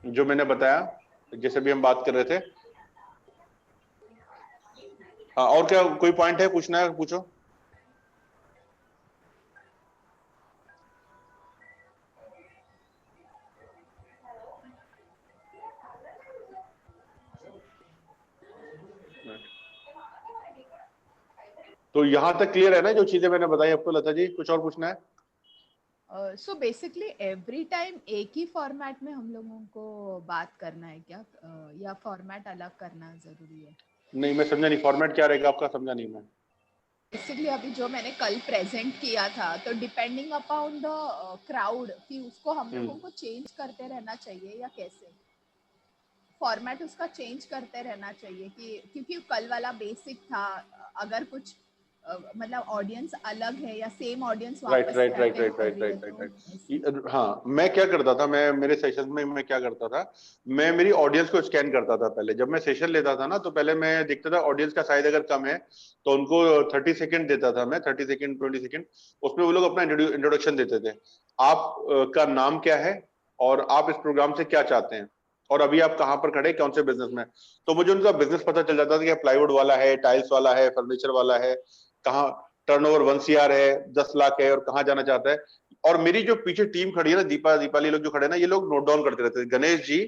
जो मैंने बताया, जैसे भी हम बात कर रहे थे। हाँ, और क्या कोई पॉइंट है, पूछना है, पूछो। तो यहां तक क्लियर है ना जो चीजें मैंने बताई आपको? लता जी कुछ और पूछना है? सो बेसिकली एवरी टाइम एक ही फॉर्मेट में हम लोगों को बात करना है क्या, या फॉर्मेट अलग करना जरूरी है? नहीं, मैं समझा नहीं, फॉर्मेट क्या रहेगा आपका, समझा नहीं मैं। बेसिकली अभी जो मैंने कल प्रेजेंट किया था, तो डिपेंडिंग अपॉन द क्राउड कि उसको हम लोगों को चेंज करते रहना चाहिए या कैसे फॉर्मेट उसका चेंज करते रहना चाहिए, कि क्योंकि कल वाला बेसिक था, अगर कुछ मतलब ऑडियंस अलग है या सेम ऑडियंस वापस से अटेंड कर रही है, राइट। हाँ, मैं क्या करता था, मैं मेरे सेशन में मैं क्या करता था, मैं मेरी ऑडियंस को स्कैन करता था। पहले जब मैं सेशन लेता था ना, तो पहले मैं देखता था ऑडियंस का साइज अगर कम है तो उनको 30 सेकंड देता था मैं, 30 सेकंड 20 सेकंड, उसमें वो लोग अपना इंट्रोडक्शन देते थे। आप का नाम क्या है और आप इस प्रोग्राम से क्या चाहते हैं, और अभी आप कहाँ पर खड़े, कौन से बिजनेस में। तो मुझे उनका बिजनेस पता चल जाता था कि प्लाईवुड वाला है, टाइल्स वाला है, फर्नीचर वाला है, कहाँ टर्नओवर 1 CR है, 10 लाख है, और कहाँ जाना चाहता है। और मेरी जो पीछे टीम खड़ी है ना, दीपाली लोग जो खड़े हैं ना, ये लोग नोट डाउन करते रहते थे, गणेश जी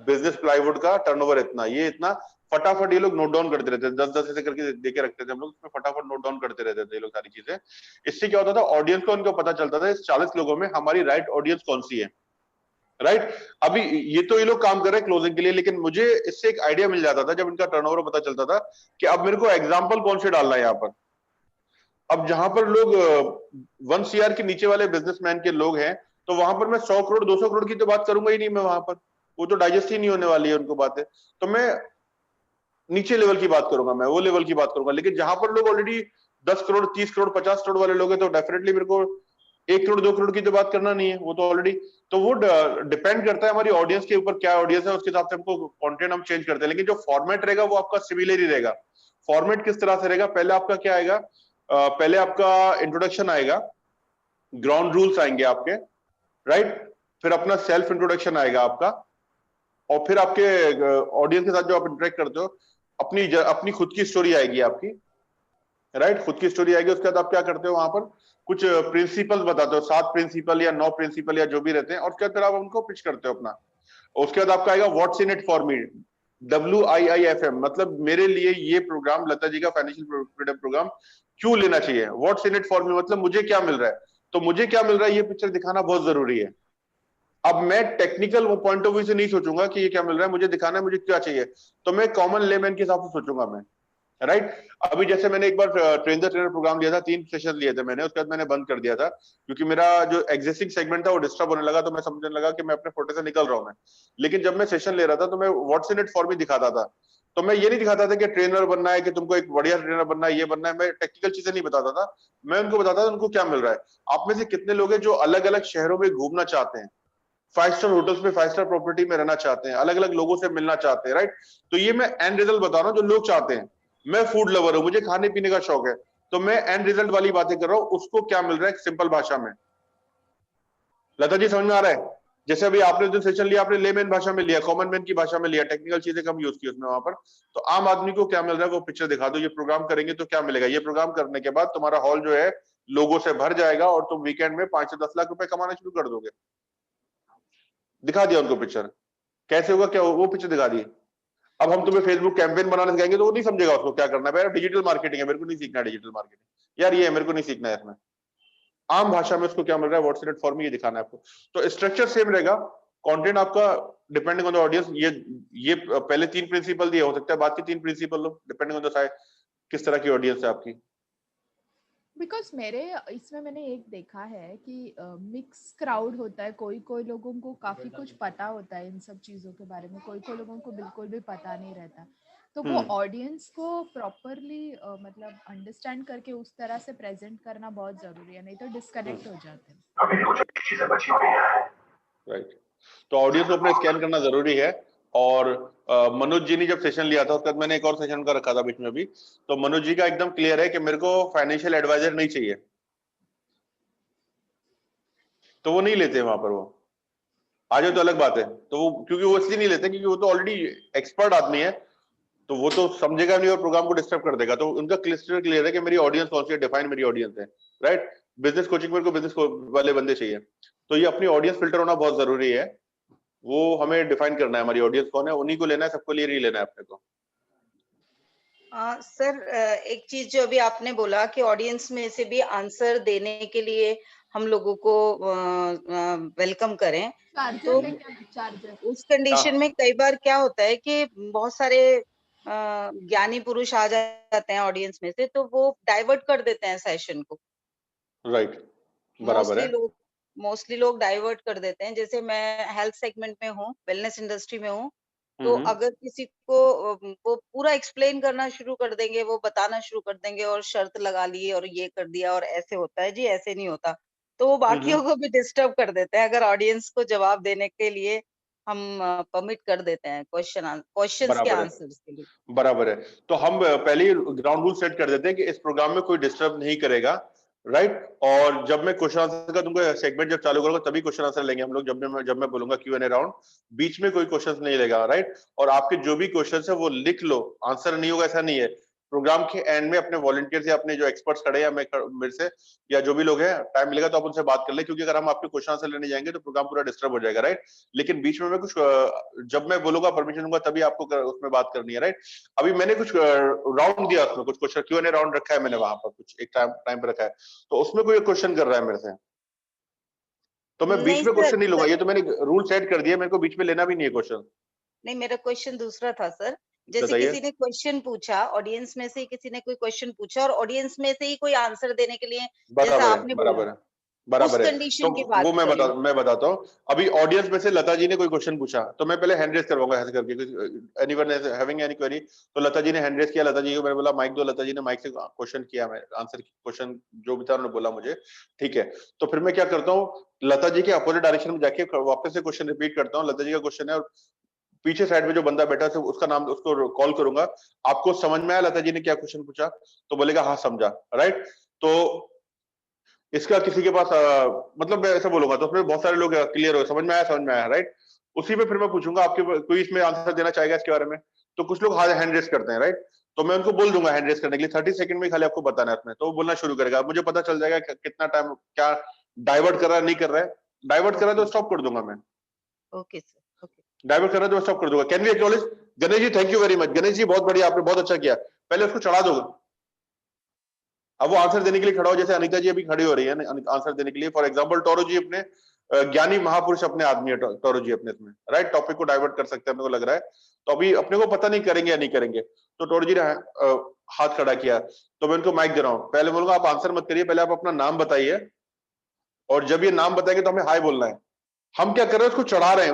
बिजनेस प्लाईवुड का टर्नओवर इतना, ये इतना, फटाफट ये लोग नोट डाउन करते रहते थे, 10-10 ऐसे करके देके रखते थे हम लोग, उसमें फटाफट नोट डाउन करते रहते थे ये लोग सारी चीजें। इससे क्या होता था, ऑडियंस को उनको पता चलता था इस 40 लोगों में हमारी राइट ऑडियंस कौन सी है, राइट। अभी ये तो ये लोग काम कर रहे हैं क्लोजिंग के लिए, लेकिन मुझे इससे एक आइडिया मिल जाता था जब इनका टर्नओवर पता चलता था कि अब मेरे को एग्जांपल कौन से डालना है यहाँ पर। अब जहां पर लोग 1 CR के नीचे वाले बिजनेसमैन के लोग हैं, तो वहां पर मैं 100 करोड़ 200 करोड़ की तो बात करूंगा ही नहीं मैं वहां पर, वो तो डाइजेस्ट ही नहीं होने वाली है उनको बातें। तो मैं नीचे लेवल की बात करूंगा, मैं वो लेवल की बात करूंगा। लेकिन जहां पर लोग ऑलरेडी 10 करोड़ 30 करोड़ 50 करोड़ वाले लोग हैं, तो डेफिनेटली मेरे को 1 करोड़ 2 करोड़ की तो बात करना नहीं है, वो तो ऑलरेडी। तो वो डिपेंड करता है हमारी ऑडियंस के ऊपर, क्या ऑडियंस है उसके हिसाब से हमको कंटेंट हम चेंज करते हैं। लेकिन जो फॉर्मेट रहेगा वो आपका सिमिलर ही रहेगा। फॉर्मेट किस तरह से रहेगा, पहले आपका क्या आएगा, पहले आपका इंट्रोडक्शन आएगा, ग्राउंड रूल्स आएंगे आपके, राइट। फिर अपना सेल्फ इंट्रोडक्शन आएगा आपका, और फिर आपके ऑडियंस के साथ जो आप इंटरेक्ट करते हो, अपनी खुद की स्टोरी आएगी आपकी, राइट। खुद की स्टोरी आएगी। उसके बाद आप क्या करते हो, वहां पर कुछ प्रिंसिपल बताते हो, 7 प्रिंसिपल या 9 प्रिंसिपल या जो भी रहते हैं, और उसके बाद फिर आप उनको पिच करते हो अपना। उसके बाद आपका आएगा what's in it for me, WIIFM, मतलब मेरे लिए ये प्रोग्राम, लता जी का फाइनेंशियल फ्रीडम प्रोग्राम क्यों लेना चाहिए। व्हाट्स इन इट फॉर मी मतलब मुझे क्या मिल रहा है, तो मुझे क्या मिल रहा है ये पिक्चर दिखाना बहुत जरूरी है। अब मैं टेक्निकल पॉइंट ऑफ व्यू से नहीं सोचूंगा कि ये क्या मिल रहा है, मुझे दिखाना है मुझे क्या चाहिए, तो मैं कॉमन लेमैन के हिसाब से सोचूंगा मैं, राइट। अभी जैसे मैंने एक बार ट्रेनर प्रोग्राम लिया था, 3 सेशन लिए थे मैंने, उसके बाद मैंने बंद कर दिया था, क्योंकि मेरा जो एग्जिस्टिंग सेगमेंट था वो डिस्टर्ब होने लगा, तो मैं समझने लगा कि मैं अपने फोटे से निकल रहा हूं मैं। लेकिन जब मैं सेशन ले रहा था तो मैं व्हाट्स इन इट फॉर मी दिखाता था। तो मैं ये नहीं दिखाता था कि ट्रेनर बनना है, कि तुमको एक बढ़िया ट्रेनर बनना है, ये बनना है, मैं टेक्निकल चीजें नहीं बताता था। मैं उनको बताता था उनको क्या मिल रहा है। आप में से कितने लोग हैं जो अलग अलग शहरों में घूमना चाहते हैं, 5 स्टार होटल्स में, 5 स्टार प्रॉपर्टी में रहना चाहते हैं, अलग अलग लोगों से मिलना चाहते हैं, राइट। तो ये मैं एंड रिजल्ट बता रहा हूँ जो लोग चाहते हैं। मैं फूड लवर हूं, मुझे खाने पीने का शौक है, तो मैं एंड रिजल्ट वाली बातें कर रहा हूं, उसको क्या मिल रहा है सिंपल भाषा में। लता जी समझ में आ रहा है? जैसे अभी आपने जो सेशन लिया, आपने लेमैन भाषा में लिया, कॉमन मैन की भाषा में लिया, टेक्निकल चीजें कम यूज की उसमें वहां पर। तो आम आदमी को क्या मिल रहा है वो पिक्चर दिखा दो, ये प्रोग्राम करेंगे तो क्या मिलेगा। ये प्रोग्राम करने के बाद तुम्हारा हॉल जो है लोगों से भर जाएगा और तुम वीकेंड में 5 से 10 लाख रुपए कमाना शुरू कर दोगे। दिखा दिया उनको पिक्चर, कैसे होगा, क्या वो पिक्चर दिखा दी। अब हम तुम्हें फेसबुक कैंपेन बनाने सिखाएंगे तो वो नहीं समझेगा उसको क्या करना है। डिजिटल मार्केटिंग है, मेरे को नहीं सीखना डिजिटल मार्केटिंग, यार ये है मेरे को नहीं सीखना है इसमें। आम भाषा में उसको क्या मिल रहा है, व्हाट्सएप फॉर में ये दिखाना है आपको। तो स्ट्रक्चर सेम रहेगा, कंटेंट आपका डिपेंडिंग ऑन द ऑडियंस। ये पहले 3 प्रिंसिपल दिए, हो सकता है बाद के 3 प्रिंसिपल लो, डिपेंडिंग ऑन द साइज, किस तरह की ऑडियंस है आपकी। बिकॉज मेरे इसमें मैंने एक देखा है कि मिक्स क्राउड होता है, कोई कोई लोगों को काफी कुछ पता होता है इन सब चीजों के बारे में, कोई कोई लोगों को बिल्कुल भी पता नहीं रहता। तो वो ऑडियंस को प्रॉपरली मतलब अंडरस्टैंड करके उस तरह से प्रेजेंट करना बहुत जरूरी है, नहीं तो डिस्कनेक्ट हो जाते हैं। राइट, तो ऑडियंस को अपने स्कैन करना जरूरी है। और मनोज जी ने जब सेशन लिया था उसके बाद मैंने एक और सेशन का रखा था बीच में भी, तो मनोज जी का एकदम क्लियर है कि मेरे को फाइनेंशियल एडवाइजर नहीं चाहिए, तो वो नहीं लेते वहां पर। वो आ जाए तो अलग बात है, तो वो क्योंकि वो इसलिए नहीं लेते क्योंकि वो तो ऑलरेडी एक्सपर्ट आदमी है, तो वो तो समझेगा नहीं और प्रोग्राम को डिस्टर्ब कर देगा। तो उनका क्लियर है कि मेरी ऑडियंस कौन सी है, डिफाइन मेरी ऑडियंस है, राइट। बिजनेस कोचिंग में बिजनेस वाले बंदे चाहिए, तो ये अपनी ऑडियंस फिल्टर होना बहुत जरूरी है। वो हमें डिफाइन करना है हमारी ऑडियंस कौन है, उन्हीं को लेना है, सबको लिए नहीं लेना है अपने को। सर एक चीज जो अभी आपने बोला कि ऑडियंस में से भी आंसर देने के लिए हम लोगों को वेलकम करें, तो उस कंडीशन में कई बार क्या होता है कि बहुत सारे ज्ञानी पुरुष आ जाते हैं ऑडियंस में से, तो वो डाइवर्ट कर देते हैं सेशन को। राइट, बराबर है। मोस्टली लोग डाइवर्ट कर देते हैं। जैसे मैं हेल्थ सेगमेंट में हूँ, वेलनेस इंडस्ट्री में हूँ, तो अगर किसी को वो पूरा एक्सप्लेन करना शुरू कर देंगे, वो बताना शुरू कर देंगे और शर्त लगा लिए और ये कर दिया और ऐसे होता है जी, ऐसे नहीं होता, तो वो बाकियों को भी डिस्टर्ब कर देते हैं। अगर ऑडियंस को जवाब देने के लिए हम परमिट कर देते हैं क्वेश्चंस के आंसर्स के लिए। बराबर है, तो हम पहले ही ग्राउंड रूल सेट कर देते हैं कि इस प्रोग्राम में कोई डिस्टर्ब नहीं करेगा, राइट। और जब मैं क्वेश्चन आंसर का तुमको सेगमेंट जब चालू करूंगा तभी क्वेश्चन आंसर लेंगे हम लोग, जब मैं बोलूंगा Q&A राउंड, बीच में कोई क्वेश्चन नहीं लेगा, राइट। और आपके जो भी क्वेश्चन है वो लिख लो, आंसर नहीं होगा ऐसा नहीं है। प्रोग्राम के एंड में अपने वॉलंटियर्स या अपने जो एक्सपर्ट्स खड़े हैं मेरे से या जो भी लोग हैं, टाइम मिलेगा तो आप उनसे बात कर ले, क्योंकि अगर हम आपके क्वेश्चन आंसर लेने जाएंगे तो प्रोग्राम पूरा डिस्टर्ब हो जाएगा, राइट। लेकिन बीच में मैं कुछ जब मैं बोलूंगा, परमिशन दूंगा, तभी आपको उसमें बात करनी है, राइट। अभी मैंने कुछ राउंड दिया, उसमें कुछ क्वेश्चन Q&A राउंड रखा है मैंने वहां पर, कुछ एक टाइम पर रखा है, तो उसमें कोई क्वेश्चन कर रहा है मेरे से, तो मैं बीच में क्वेश्चन नहीं लूंगा। ये तो मैंने रूल सेट कर दिया, मेरे को बीच में लेना भी नहीं है क्वेश्चन। नहीं, मेरा क्वेश्चन दूसरा था सर। जैसे किसी ने क्वेश्चन पूछा, ऑडियंस में से किसी ने कोई क्वेश्चन पूछा और ऑडियंस में से ही कोई आंसर देने के लिए, जैसा आपने बोला, बराबर है। कंडीशन की तो बात वो मैं बताता हूँ। अभी ऑडियंस में से लता जी ने कोई क्वेश्चन पूछा, तो मैं पहले हैंड रेज करवाऊंगा ऐसे करके, एनीवन हैविंग एनी क्वेरी, तो लता जी ने हैंड रेज किया, लता जी को मैंने बोला माइक दो, लता जी ने माइक से क्वेश्चन किया, मैं आंसर क्वेश्चन जो भी था उन्होंने बोला मुझे, ठीक है। तो फिर मैं क्या करता हूँ, लता जी के अपोजिट डायरेक्शन में जाके वापस से क्वेश्चन रिपीट करता हूँ। लता जी का क्वेश्चन है और पीछे साइड में जो बंदा बैठा है उसका नाम, उसको कॉल करूंगा, आपको समझ में आया लता जी ने क्या क्वेश्चन पूछा, तो बोलेगा हाँ समझा, राइट। तो इसका किसी के पास मतलब मैं ऐसा बोलूंगा तो उसमें बहुत सारे लोग क्लियर हो, समझ में आया, राइट। उसी पे फिर मैं पूछूंगा आपके कोई इसमें आंसर देना चाहेगा इसके बारे में, तो कुछ लोग हैंड रेस करते हैं, राइट। तो मैं उनको बोल दूंगा हैंड रेस करने के लिए 30 सेकंड में खाली आपको बताना है उसमें, तो वो बोलना शुरू करेगा, मुझे पता चल जाएगा कितना टाइम क्या डाइवर्ट कर रहा है, नहीं कर रहा है। डाइवर्ट कर रहा है तो स्टॉप कर दूंगा मैं। Okay sir, okay. डाइवर्ट कर रहा है तो स्टॉप कर दूंगा। Can we acknowledge Ganesh ji, thank you very much. Ganesh ji बहुत बढ़िया, आपने बहुत अच्छा किया। पहले उसको चढ़ा दो, अब वो आंसर देने के लिए खड़ा हो, जैसे अनीता जी अभी खड़ी हो रही है आंसर देने के लिए। फॉर एग्जांपल टोरो जी अपने ज्ञानी महापुरुष अपने आदमी है, टोरो जी अपने इसमें, राइट। टॉपिक को डाइवर्ट कर सकते हैं, अपने को लग रहा है, तो अभी अपने को पता नहीं करेंगे या नहीं करेंगे। तो टोरो जी ने हाथ खड़ा किया, तो मैं उनको माइक दे रहा हूँ। पहले बोलूंगा आप आंसर मत करिए, पहले आप अपना नाम बताइए, और जब ये नाम बताएंगे तो हमें हाई बोलना है। हम क्या कर रहे हैं, उसको चढ़ा रहे हैं,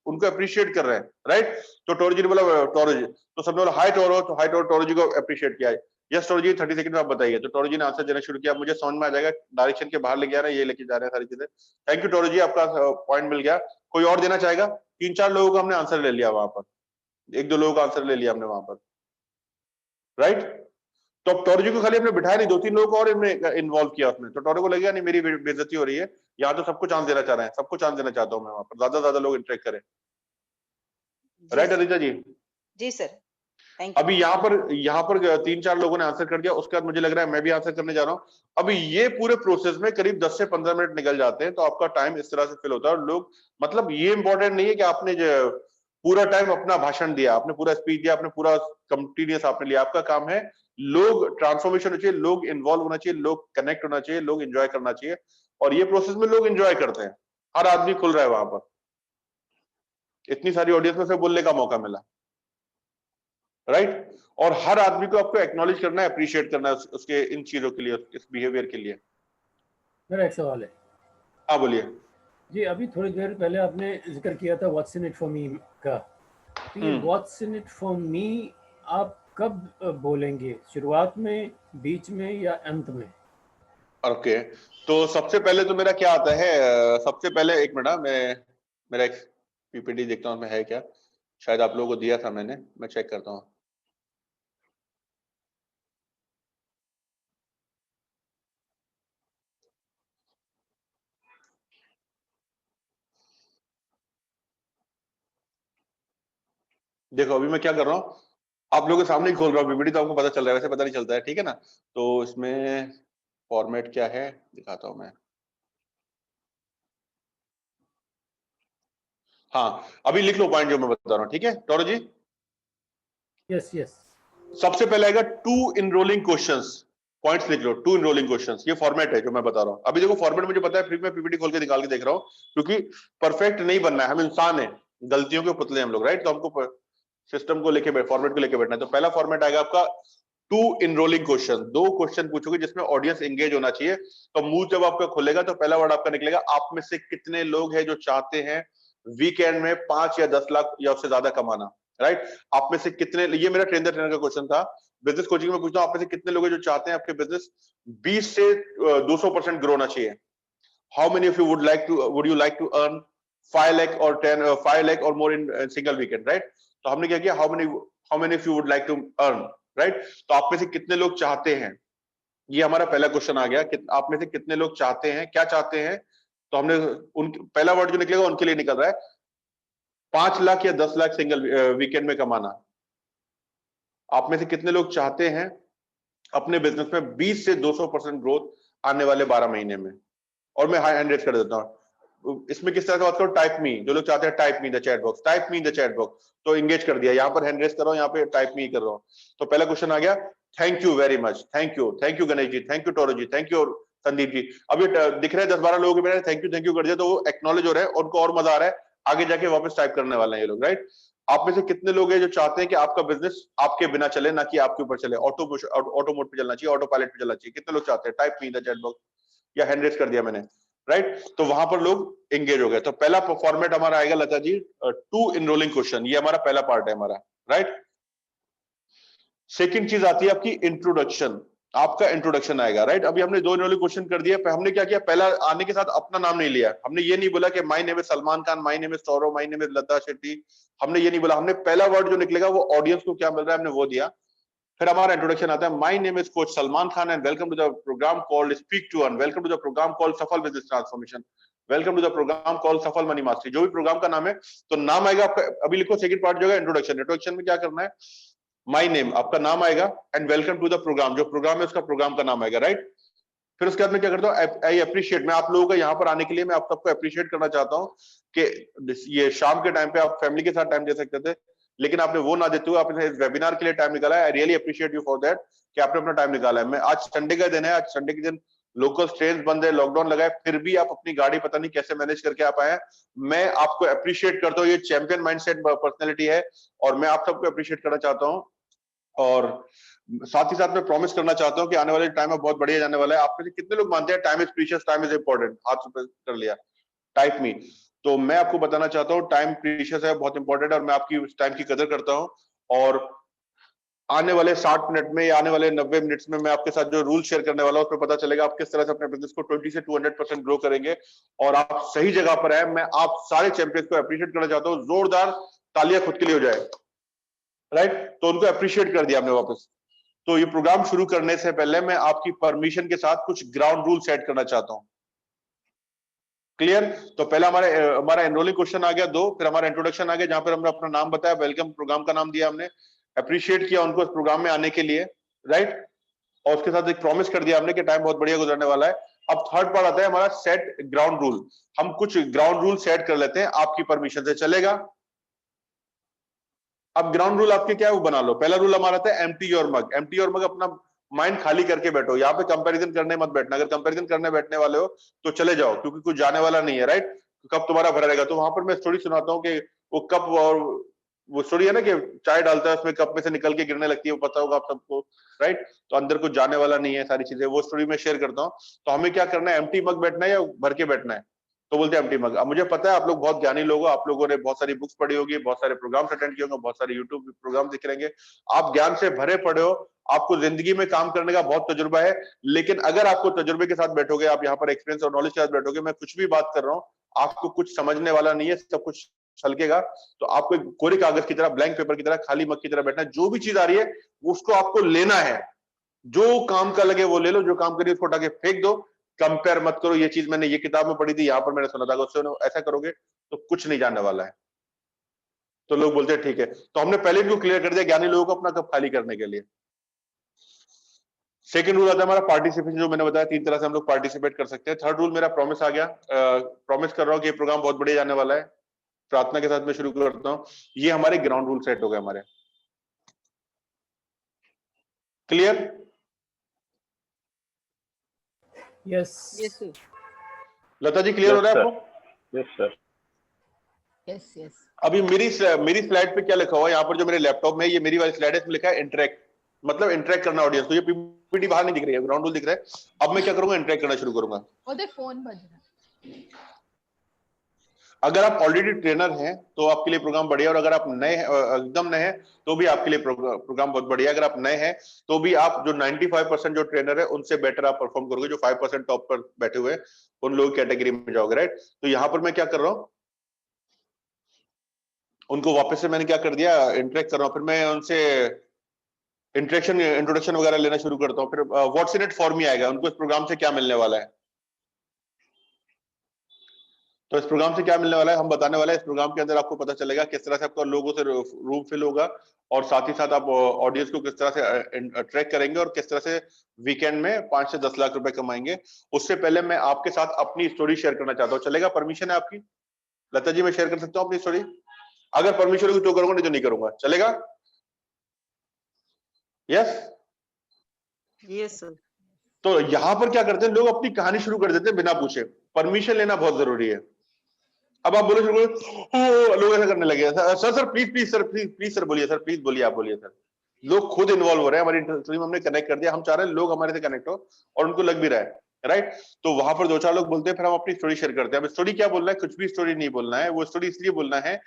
उनको अप्रिशिएट कर रहे हैं, राइट। तो टोरो जी ने बोला टोरो जी, तो सबने बोला हाय टोरो, तो हाय टोरो, टोरो जी को अप्रिशिएट किया है। यस टोरो जी 30 सेकंड में आप बताइए। तो टोरो जी ने आंसर देना शुरू किया, मुझे समझ में आ जाएगा डायरेक्शन के बाहर लेके आ रहे हैं, ये लेके जा रहे हैं सारी चीजें। थैंक यू टोरो जी, आपका पॉइंट मिल गया। कोई और देना चाहेगा? 3-4 लोगों का हमने आंसर ले लिया वहां पर, 1-2 लोगों का आंसर ले लिया हमने वहां पर, राइट। तो अब टोरो जी को खाली हमने बिठाया नहीं, 2-3 लोगों को और इन्वॉल्व किया उसमें। तो टोरो को लगेगा नहीं मेरी बेइज्जती हो रही है, यहाँ तो सबको चांस देना चाह रहे हैं, सबको चांस देना चाहता हूँ मैं, वहां पर ज्यादा लोग इंटरेक्ट करें, राइट अनीता जी? जी सर, थैंक यू। अभी यहाँ पर 3-4 लोगों ने आंसर कर दिया, उसके बाद मुझे लग रहा है मैं भी आंसर करने जा रहा हूँ। अभी ये पूरे प्रोसेस में करीब 10 से 15 मिनट निकल जाते हैं, तो आपका टाइम इस तरह से फिल होता है। और लोग, मतलब ये इंपॉर्टेंट नहीं है कि आपने पूरा टाइम अपना भाषण दिया, आपने पूरा स्पीच दिया, आपने पूरा कंटिन्यूअस आपने लिया। आपका काम है लोग ट्रांसफॉर्मेशन होना चाहिए, लोग इन्वॉल्व होना चाहिए, लोग कनेक्ट होना चाहिए, लोग एंजॉय करना चाहिए। और ये प्रोसेस में लोग एंजॉय करते हैं, हर आदमी खुल रहा है वहां पर, इतनी सारी ऑडियंस में से बोलने का मौका मिला, राइट। और हर आदमी को आपको एक्नॉलेज करना है, अप्रिशिएट करना है उसके इन चीजों के लिए, इस बिहेवियर के लिए। मेरा एक सवाल है। हाँ बोलिए जी, अभी थोड़ी देर पहले आपने जिक्र किया था व्हाट्स इन इट फॉर मी का। तो ये व्हाट्स इन इट फॉर मी आप कब बोलेंगे, शुरुआत में, बीच में या अंत में? ओके, तो सबसे पहले तो मेरा क्या आता है, सबसे पहले एक मिनट, मेरा एक पीपीटी देखता हूँ मैं है क्या, शायद आप लोगों को दिया था मैंने, मैं चेक करता हूँ। देखो अभी मैं क्या कर रहा हूँ, आप लोगों के सामने ही खोल रहा हूँ पीपीटी, तो आपको पता चल रहा है, वैसे पता नहीं चलता है, ठीक है ना। तो इसमें फॉर्मेट क्या है दिखाता हूँ मैं। हाँ अभी लिख लो पॉइंट जो मैं बता रहा हूँ, ठीक है टोरो जी। Yes yes. सबसे पहले आएगा 2 इनरोलिंग क्वेश्चंस, पॉइंट्स लिख लो, 2 इनरोलिंग क्वेश्चंस, ये फॉर्मेट है जो मैं बता रहा हूँ। अभी देखो फॉर्मेट मुझे पता है, फिर मैं पीपीटी खोल के निकाल के देख रहा हूँ, क्योंकि परफेक्ट नहीं बनना है, हम इंसान है, गलतियों के पुतले हम लोग, राइट। तो हमको सिस्टम को लेके फॉर्मेट को लेके बैठना है। तो पहला फॉर्मेट आएगा आपका 2 इनरोलिंग क्वेश्चन, 2 क्वेश्चन पूछोगे जिसमें ऑडियंस एंगेज होना चाहिए। तो मुंह जब आपका खुलेगा तो पहला वर्ड आपका निकलेगा, आप में से कितने लोग हैं जो चाहते हैं वीकेंड में 5 या 10 लाख या उससे ज्यादा कमाना, राइट। आप में से कितने, ये मेरा ट्रेनर का क्वेश्चन था, बिजनेस कोचिंग में पूछता हूँ, आप में से कितने लोग हैं जो चाहते हैं आपके बिजनेस 20 से 200% ग्रो होना चाहिए। How many of you would you like to earn 5 lakh और 5 लाख और more in single weekend, right. तो हमने क्या किया, how many of you would like to earn, right. तो आप में से कितने लोग चाहते हैं, ये हमारा पहला क्वेश्चन आ गया, आप में से कितने लोग चाहते हैं, क्या चाहते हैं। तो हमने पहला वर्ड जो निकलेगा उनके लिए निकल रहा है 5 लाख या 10 लाख सिंगल वीकेंड में कमाना। आप में से कितने लोग चाहते हैं अपने बिजनेस में 20 से 200% ग्रोथ आने वाले 12 महीने में। और मैं हाई हैंड रेज कर देता हूं, इसमें किस तरह का बात करो, टाइप मी, जो लोग चाहते हैं type me the chat box, type me the chat box. तो एंगेज कर दिया, यहाँ पर हैंड रेज कर रहा हूँ, यहाँ पे टाइप मी कर रहा हूँ। तो पहला क्वेश्चन आ गया, thank you very much, thank you Ganesh ji, thank you Toro ji, thank you Sandeep ji. अब ये दिख रहा है 10-12 लोगों के मैंने थैंक यू कर दिया, तो वो एक्नॉलेज हो रहे हैं, उनको और मजा आ रहा है, आगे जाके वापस टाइप करने वाले हैं ये लोग, राइट। आप में से कितने लोग हैं जो चाहते हैं कि आपका बिजनेस आपके बिना चले, ना कि आपके ऊपर चले, ऑटो मोड पे चलना चाहिए, ऑटो पायलट पे चलना चाहिए। कितने लोग चाहते हैं, type me the chat box, या हैंड रेज कर दिया मैंने, राइट। तो वहां पर लोग एंगेज हो गए। तो पहला फॉर्मेट हमारा आएगा लता जी 2 इनरोलिंग क्वेश्चन, ये हमारा पहला पार्ट है हमारा, राइट। सेकंड चीज आती है आपकी इंट्रोडक्शन, आपका इंट्रोडक्शन आएगा, राइट। अभी हमने 2 इनरोलिंग क्वेश्चन कर दिया, हमने क्या किया, पहला आने के साथ अपना नाम नहीं लिया, हमने ये नहीं बोला कि my name is Salman Khan, my name is Saurav, my name is Lata Shetty, हमने ये नहीं बोला। हमने पहला वर्ड जो निकलेगा वो ऑडियंस को क्या मिल रहा है हमने वो दिया। फिर हमारा इंट्रोडक्शन आता है, my name is coach Salman Khan and welcome to the programme called speak to earn, welcome to the programme called Safal business transformation, welcome to the programme called Safal money mastery, जो भी प्रोग्राम का नाम है। तो नाम आएगा आपका, अभी लिखो सेकंड पार्ट जो है इंट्रोडक्शन। इंट्रोडक्शन में क्या करना है, माय नेम आपका नाम आएगा and welcome to the programme, जो प्रोग्राम है उसका प्रोग्राम का नाम आएगा, राइट। फिर उसके बाद मैं क्या करता हूँ, आई अप्रिशिएट, मैं आप लोगों का यहाँ पर आने के लिए मैं आप सबको अप्रिशिएट करना चाहता हूँ कि ये शाम के टाइम पे आप फैमिली के साथ टाइम दे सकते थे, लेकिन आपने वो ना देते हुए आपने इस वेबिनार के लिए टाइम निकाला है। I really appreciate you for that कि आपने अपना टाइम निकाला है। मैं आज संडे का दिन है, आज संडे के दिन लोकल ट्रेन बंद है, लॉकडाउन लगा है, फिर भी आप अपनी गाड़ी पता नहीं कैसे मैनेज करके आप आए हैं। मैं आपको अप्रिशिएट करता हूँ, ये चैंपियन माइंडसेट पर्सनैलिटी है और मैं आप सबको अप्रिशिएट करना चाहता हूँ। और साथ ही साथ मैं प्रॉमिस करना चाहता हूँ कि आने वाले टाइम में बहुत बढ़िया जाने वाला है। आप में से कितने लोग मानते हैं time is precious, time is important, हाथ ऊपर कर लिया, टाइप मी। तो मैं आपको बताना चाहता हूँ टाइम प्रीशियस है, बहुत इंपॉर्टेंट है और मैं आपकी टाइम की कदर करता हूँ। और आने वाले 60 मिनट में या आने वाले 90 मिनट्स में मैं आपके साथ जो रूल शेयर करने वाला हूँ उसमें पता चलेगा आप किस तरह से अपने बिजनेस को 20 से 200% ग्रो करेंगे और आप सही जगह पर है। मैं आप सारे चैंपियंस को अप्रिशिएट करना चाहता हूँ, जोरदार तालियां खुद के लिए हो जाए, राइट। तो उनको अप्रिशिएट कर दिया हमने वापस। तो ये प्रोग्राम शुरू करने से पहले मैं आपकी परमिशन के साथ कुछ ग्राउंड रूल सेट करना चाहता हूं, क्लियर। तो पहला हमारा एनरोलिंग क्वेश्चन आ गया 2, फिर हमारा इंट्रोडक्शन आ गया जहां पर हमने अपना नाम बताया, वेलकम प्रोग्राम का नाम दिया हमने, अप्रिशिएट किया उनको इस प्रोग्राम में आने के लिए, राइट, और उसके साथ एक प्रॉमिस कर दिया हमने कि टाइम बहुत बढ़िया गुजरने वाला है। अब थर्ड पार्ट आता है हमारा सेट ग्राउंड रूल। हम कुछ ग्राउंड रूल सेट कर लेते हैं, आपकी परमिशन से चलेगा। अब ग्राउंड रूल आपके क्या है वो बना लो। पहला रूल हमारा था empty your mug. Empty your mug, अपना माइंड खाली करके बैठो। यहाँ पे कंपैरिजन करने मत बैठना। अगर कंपैरिजन करने बैठने वाले हो तो चले जाओ, क्योंकि कुछ जाने वाला नहीं है, राइट। कप तुम्हारा भरा रहेगा। तो वहां पर मैं स्टोरी सुनाता हूँ कि वो कप, और वो स्टोरी है ना कि चाय डालता है उसमें, कप में से निकल के गिरने लगती है, वो पता होगा आप सबको, राइट। तो अंदर कुछ जाने वाला नहीं है, सारी चीजें वो स्टोरी में शेयर करता हूँ। तो हमें क्या करना है, एम्प्टी मग बैठना है या भर के बैठना है? तो बोलते हैं एम्प्टी मग। अब मुझे पता है आप लोग बहुत ज्ञानी लोग हो, आप लोगों ने बहुत सारी बुक्स पढ़ी होगी, बहुत सारे प्रोग्राम्स अटेंड किए होंगे, बहुत सारे यूट्यूब प्रोग्राम दिख रहेंगे, आप ज्ञान से भरे पड़े हो, आपको जिंदगी में काम करने का बहुत तजुर्बा है। लेकिन अगर आपको तजुर्बे के साथ बैठोगे, आप यहाँ पर एक्सपीरियंस और नॉलेज के साथ बैठोगे, मैं कुछ भी बात कर रहा हूँ आपको कुछ समझने वाला नहीं है, सब कुछ छलकेगा। तो आपको एक कोरे कागज की तरह, ब्लैंक पेपर की तरह, खाली मग की तरह बैठना है। जो भी चीज आ रही है उसको आपको लेना है, जो काम का लगे वो ले लो, जो काम करिए उसको उठा के फेंक दो। कंपेयर मत करो, ये चीज मैंने ये किताब में पढ़ी थी, यहाँ पर मैंने सुना था, उससे ऐसा करोगे तो कुछ नहीं जानने वाला है। तो लोग बोलते हैं ठीक है। तो हमने पहले भी क्लियर कर दिया ज्ञानी लोगों को अपना कप खाली करने के लिए। सेकंड रूल आता है हमारा पार्टिसिपेशन, जो मैंने बताया 3 तरह से हम लोग पार्टिसिपेट कर सकते हैं। थर्ड रूल मेरा प्रॉमिस आ गया। प्रॉमिस कर रहा हूँ कि ये प्रोग्राम बहुत बढ़िया जाने वाला है। प्रार्थना के साथ मैं शुरू करता हूँ। ये हमारे ग्राउंड रूल सेट हो गए हमारे। Clear? Yes Lata ji clear हो रहा है आपको? Yes sir. यस यस अभी मेरी स्लाइड पे क्या लिखा हुआ है, यहाँ पर जो मेरे लैपटॉप में, ये मेरी वाली स्लाइड है, इसमें लिखा है इंटरेक्ट, मतलब इंटरेक्ट करना ऑडियंस। तो ये पीपीटी बाहर नहीं दिख रही है, ग्राउंड रूल दिख रहा है। अब मैं क्या करूंगा, इंटरेक्ट करना शुरू करूंगा। ओदे फोन बज रहा है। अगर आप ऑलरेडी ट्रेनर हैं तो आपके लिए प्रोग्राम बढ़िया, और अगर आप नए एकदम नए हैं तो भी आपके लिए प्रोग्राम बहुत बढ़िया। अगर आप नए हैं तो भी आप जो 95% जो ट्रेनर है उनसे बेटर आप परफॉर्म करोगे। जो 5% टॉप पर बैठे हुए उन लोगों की कैटेगरी में जाओगे, राइट। तो यहां पर मैं क्या कर रहा हूं, उनको वापस से मैंने क्या कर दिया, इंटरेक्ट कर रहा हूं। फिर मैं उनसे इंट्रोडक्शन वगैरह लेना शुरू करता हूँ। फिर व्हाट्स इन इट फॉर मी आएगा, उनको इस प्रोग्राम से क्या मिलने वाला है। तो इस प्रोग्राम से क्या मिलने वाला है हम बताने वाले हैं। इस प्रोग्राम के अंदर आपको पता चलेगा किस तरह से आपका लोगों से रूम फिल होगा, और साथ ही साथ आप ऑडियंस को किस तरह से अट्रैक्ट करेंगे, और किस तरह से वीकेंड में 5 से 10 लाख रुपए कमाएंगे। उससे पहले मैं आपके साथ अपनी स्टोरी शेयर करना चाहता हूँ। चलेगा? परमिशन है आपकी? लता जी मैं शेयर कर सकता हूँ अपनी स्टोरी? अगर परमिशन होगी तो करूंगा, नहीं तो नहीं करूंगा। चलेगा? Yes yes sir. तो यहां पर क्या करते हैं लोग, अपनी कहानी शुरू कर देते हैं बिना पूछे। परमिशन लेना बहुत जरूरी है। अब आप बोलो शुरू करो, लोग ऐसा करने लगे, sir please please sir, please sir बोलिए, सर प्लीज बोलिए, आप बोलिए सर। लोग खुद इन्वॉल्व हो रहे हैं, हमारी इंडस्ट्री में हमने कनेक्ट कर दिया। हम चाह रहे हैं लोग हमारे से कनेक्ट हो, और उनको लग भी रहा है, राइट। तो वहां पर 2-4 लोग बोलते हैं, फिर हम अपनी स्टोरी शेयर करते हैं। अब स्टोरी क्या बोलना है, कुछ भी स्टोरी नहीं बोलना है। वो स्टोरी इसलिए बोलना है,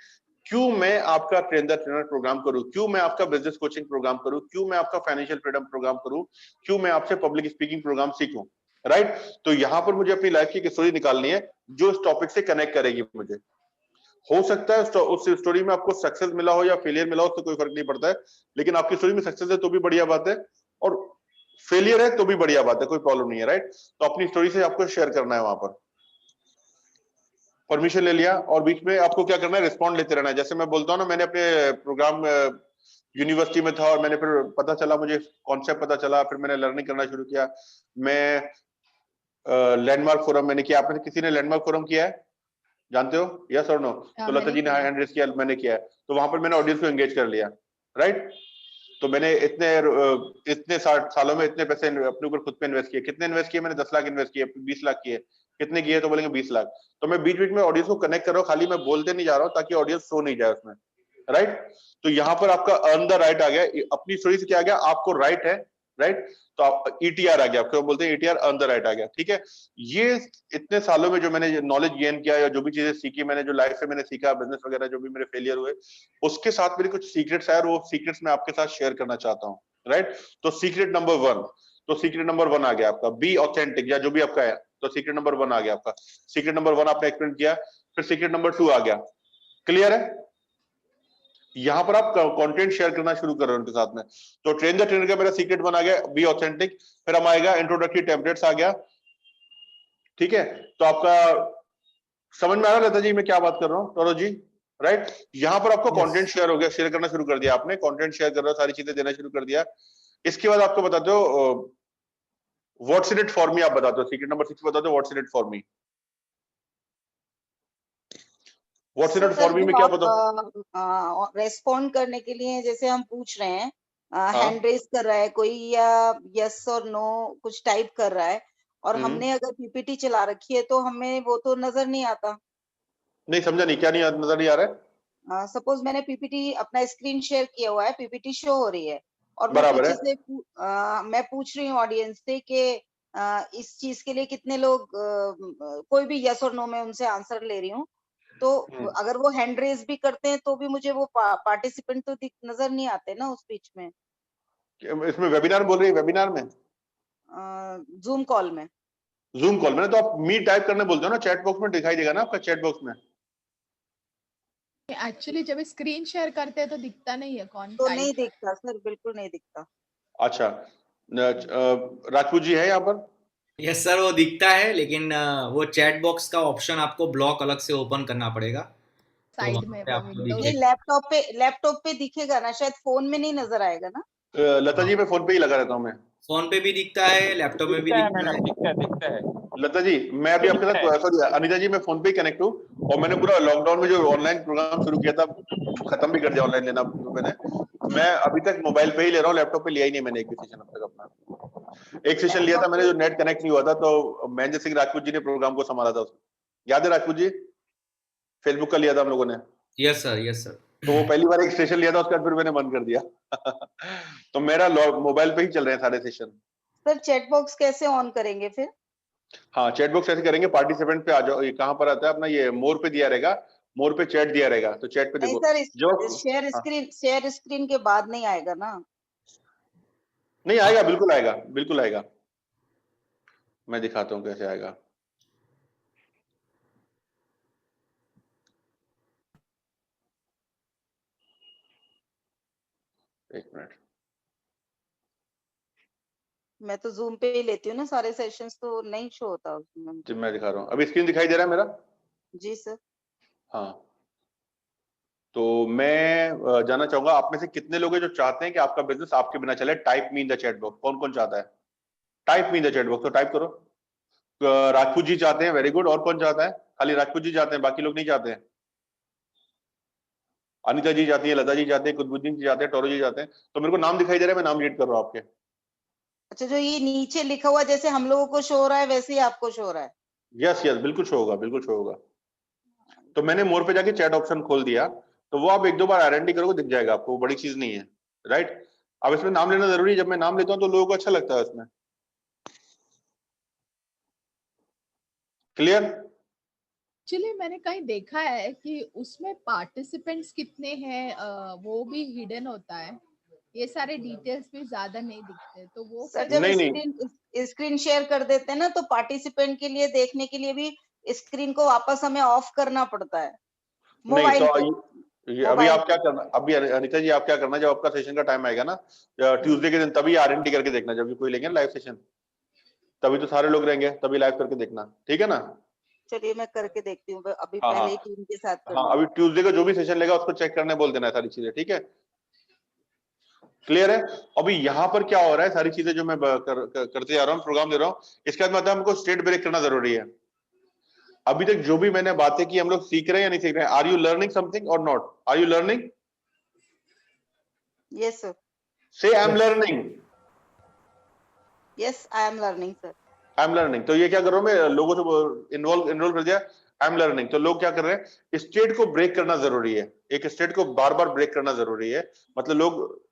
क्यों मैं आपका ट्रेनर प्रोग्राम करूं, क्यों मैं आपका बिजनेस कोचिंग प्रोग्राम करूं, क्यों मैं आपका फाइनेंशियल फ्रीडम प्रोग्राम करूं, क्यों मैं आपसे पब्लिक स्पीकिंग प्रोग्राम सीखूं, राइट। तो यहां पर मुझे अपनी लाइफ की एक स्टोरी निकालनी है जो इस टॉपिक से कनेक्ट करेगी मुझे। हो सकता है उस स्टोरी में आपको सक्सेस मिला हो या फेलियर मिला हो, उससे कोई फर्क नहीं पड़ता है। लेकिन आपकी स्टोरी में सक्सेस है तो भी बढ़िया बात है, और फेलियर है तो भी बढ़िया बात है, कोई प्रॉब्लम नहीं है, राइट। तो अपनी स्टोरी से आपको शेयर करना है। वहां पर परमिशन ले लिया, और बीच में आपको क्या करना है, रिस्पॉन्ड लेते रहना है। जैसे मैं बोलता हूँ ना, मैंने अपने प्रोग्राम यूनिवर्सिटी में था, और मैंने फिर पता चला, मुझे कॉन्सेप्ट पता चला, फिर मैंने लर्निंग करना शुरू किया। मैं लैंडमार्क फोरम मैंने किया। आपने किसी ने लैंडमार्क फोरम किया है, जानते हो? यस और नो? तो लता जी ने हैंड रेज किया, मैंने किया है। तो वहां पर मैंने ऑडियंस को एंगेज कर लिया, राइट। तो मैंने इतने सालों में इतने पैसे अपने ऊपर खुद पे इन्वेस्ट किए। कितने इन्वेस्ट किए मैंने? 10 लाख इन्वेस्ट किए, 20 लाख किए। कितने किए? तो बोलेंगे 20 लाख। तो मैं बीच बीच में ऑडियंस को कनेक्ट कर रहा हूँ, खाली मैं बोलते नहीं जा रहा हूँ, ताकि ऑडियंस सो नहीं जाए उसमें, राइट। तो यहाँ पर आपका अर्न द राइट आ गया। अपनी स्टोरी से क्या आ गया, आपको राइट है, राइट। तो आप ईटीआर आ गया, आपको बोलते हैं ईटीआर, अर्न द राइट आ गया, ठीक है। ये इतने सालों में जो मैंने नॉलेज गेन किया, या जो भी चीजें सीखी मैंने, जो लाइफ से मैंने सीखा, बिजनेस वगैरह जो भी मेरे फेलियर हुए, उसके साथ मेरे कुछ सीक्रेट्स है, और वो सीक्रेट्स मैं आपके साथ शेयर करना चाहता हूँ, राइट। तो सीक्रेट नंबर 1, तो सीक्रेट नंबर 1 आ गया आपका, बी ऑथेंटिक, या जो भी आपका है। तो सीक्रेट नंबर 1 आ गया आपका। सीक्रेट नंबर 1 आपने एक्सप्लेन किया। फिर सीक्रेट नंबर 2 आ गया। क्लियर है? यहां पर आप कंटेंट शेयर करना शुरू कर रहे हो उनके साथ में। तो ट्रेन द ट्रेनर का मेरा सीक्रेट 1 आ गया, बी ऑथेंटिक। फिर हम आएगा इंट्रोडक्टरी टेम्पलेट्स आ गया, ठीक है। तो आपका समझ में आ रहा है लता जी मैं क्या बात कर रहा हूँ? टोरो जी राइट। यहाँ पर आपको Yes. कंटेंट शेयर हो गया, शेयर करना शुरू कर दिया आपने, कंटेंट शेयर कर रहे हो, सारी चीजें देना शुरू कर दिया। इसके बाद आपको बताते हो व्हाट्स इन इट फॉर मी, आप बताते हो सीक्रेट नंबर 6 बताते हो what's in it for me. What's in it for मी में क्या बताओ? रेस्पॉन्ड करने के लिए जैसे हम पूछ रहे हैं, हाँ। हैंड रेज कर रहा है कोई या यस और नो कुछ टाइप कर रहा है, और हमने अगर पीपीटी चला रखी है तो हमें वो तो नजर नहीं आता। नहीं समझा नहीं, क्या नहीं नजर नहीं आ रहा है? सपोज मैंने पीपीटी अपना स्क्रीन शेयर किया हुआ है, पीपीटी शो हो रही है, और मैं बराबर पीछे है। से मैं पूछ रही हूँ ऑडियंस से कि इस चीज के लिए कितने लोग, कोई भी यस और नो में उनसे आंसर ले रही हूँ, तो अगर वो हैंड रेज भी करते हैं तो भी मुझे वो पार्टिसिपेंट तो नजर नहीं आते ना उस बीच में। इसमें वेबिनार बोल रही है, वेबिनार में, जूम कॉल में, जूम कॉल में ना, तो आप मी टाइप करने बोलते हो ना, चैट बॉक्स में दिखाई देगा ना आपका, चैट बॉक्स में। एक्चुअली जब स्क्रीन शेयर करते हैं तो दिखता नहीं है कौन तो टाइप नहीं कर रहा है। दिखता सर, बिल्कुल नहीं दिखता। अच्छा, राजपूत जी है यहाँ पर? यस सर, वो दिखता है, लेकिन वो चैट बॉक्स का ऑप्शन आपको ब्लॉक अलग से ओपन करना पड़ेगा, तो साइड वहाँ में पे वो आपको विंडो ये दिखेगा। लैपटॉप पे दिखेगा ना, शायद फोन में नहीं नजर आएगा ना। लता जी मैं फोन पे ही लगा रहता हूँ मैं। फोन पे भी दिखता है, लैपटॉप में भी दिखता है दिखता है। मैडम, दिखता है। लता जी मैं अभी आपके साथ, सॉरी अनिता जी, मैं फोन पे ही कनेक्ट हूँ, और मैंने पूरा लॉकडाउन में जो ऑनलाइन प्रोग्राम शुरू किया था खत्म भी कर दिया ऑनलाइन लेना मैंने। मैं अभी तक मोबाइल पे ही ले रहा हूँ, लैपटॉप पे लिया ही नहीं मैंने एक भी सेशन अब तक अपना। एक सेशन लिया था मैंने जो नेट कनेक्ट नहीं हुआ था, तो महेंद्र सिंह राजपूत जी ने प्रोग्राम को संभाला था उसमें, याद है राजपूत जी? फेसबुक का लिया था हम लोगों ने। Yes sir, yes sir. तो वो पहली बार एक सेशन लिया था, उसके बाद फिर मैंने बंद कर दिया। तो मेरा मोबाइल पे ही चल रहे हैं सारे सेशन। सर चैट बॉक्स कैसे ऑन करेंगे फिर? हाँ चैट बॉक्स ऐसे करेंगे, पार्टिसिपेंट पे आ जाओ, ये कहाँ पर आता है अपना, ये मोर पे दिया रहेगा, मोर पे चैट दिया रहेगा, तो चैट पे नहीं देखो सर, जो शेयर स्क्रीन के बाद नहीं आएगा ना? नहीं आएगा, बिल्कुल आएगा, बिल्कुल आएगा। मैं दिखाता हूँ कैसे आएगा। एक मिनट, मैं तो जूम पे ही लेती हूँ ना सारे सेशंस, तो नहीं शो होता उसमें। जी मैं दिखा रहा हूँ, अभी स्क्रीन दिखाई दे रहा है मेरा? जी सर। हाँ, तो मैं जानना चाहूंगा आप में से कितने लोग हैं जो चाहते हैं कि आपका बिजनेस आपके बिना चले। Type me in the chat box, कौन कौन चाहता है? Type me in the chat box, तो टाइप करो। राजपूत जी चाहते हैं, वेरी गुड। और कौन चाहता है? खाली राजपूत जी चाहते हैं, बाकी लोग नहीं चाहते हैं? अनिता जी चाहती है, लता जी चाहते हैं, कुतुबुद्दीन जी चाहते हैं, टोरो जी चाहते हैं। तो मेरे को नाम दिखाई दे रहा है, मैं नाम रीड कर रहा हूँ आपके। अच्छा, जो ये नीचे लिखा हुआ जैसे हम लोगों को शो हो रहा है वैसे ही आपको शो हो रहा है? यस यस, बिल्कुल शो होगा, बिल्कुल शो होगा। तो मैंने मोर पे जाके चैट ऑप्शन खोल दिया, तो वो आप एक दो बार आइडेंटिटी करोगे, दिख जाएगा आपको, वो बड़ी चीज नहीं है, राइट। अब इसमें नाम लेना जरूरी है, जब मैं नाम लेता हूँ तो लोगों को अच्छा लगता है इसमें। क्लियर? एक्चुअली मैंने कहीं देखा है कि उसमें पार्टिसिपेंट्स कितने हैं वो भी हिडन होता है, ये सारे डिटेल्स भी ज्यादा नहीं दिखते, तो वो सर जब नहीं नहीं, स्क्रीन शेयर कर देते हैं ना, तो पार्टिसिपेंट के लिए देखने के लिए भी स्क्रीन को वापस हमें ऑफ करना पड़ता है नहीं मोबाइल तो पे। ये अभी आप क्या करना, अभी अनिता जी आप क्या करना, जब आपका सेशन का टाइम आएगा ना ट्यूसडे के दिन, तभी आरएनटी करके देखना, जब भी कोई लेंगे लाइव सेशन, तभी तो सारे लोग रहेंगे, तभी लाइव करके देखना, ठीक है ना? चलिए मैं करके देखती हूँ, अभी हाँ पहले हाँ ही टीम के साथ कर हाँ, लूँ। अभी ट्यूसडे को जो भी सेशन लेगा उसको चेक करने बोल देना है सारी चीजें, ठीक है? क्लियर है? अभी यहाँ पर क्या हो रहा है, सारी चीजें जो मैं करते जा रहा हूँ, प्रोग्राम दे रहा हूँ, इसके बाद मतलब हमको स्टेट ब्रेक करना जरूरी है। अभी तक जो भी मैंने बातें की, हम लोग सीख रहे हैं या नहीं सीख रहे हैं? आर यू लर्निंग समथिंग और not? Are you learning? Yes sir. Say I am learning. Yes I am learning sir. I am learning, तो ये क्या कर रहा हूं मैं, लोगों से इनरोल कर दिया, आई एम लर्निंग, तो लोग क्या कर रहे हैं, स्टेट को ब्रेक करना जरूरी है, एक स्टेट को बार बार ब्रेक करना जरूरी है, मतलब लोग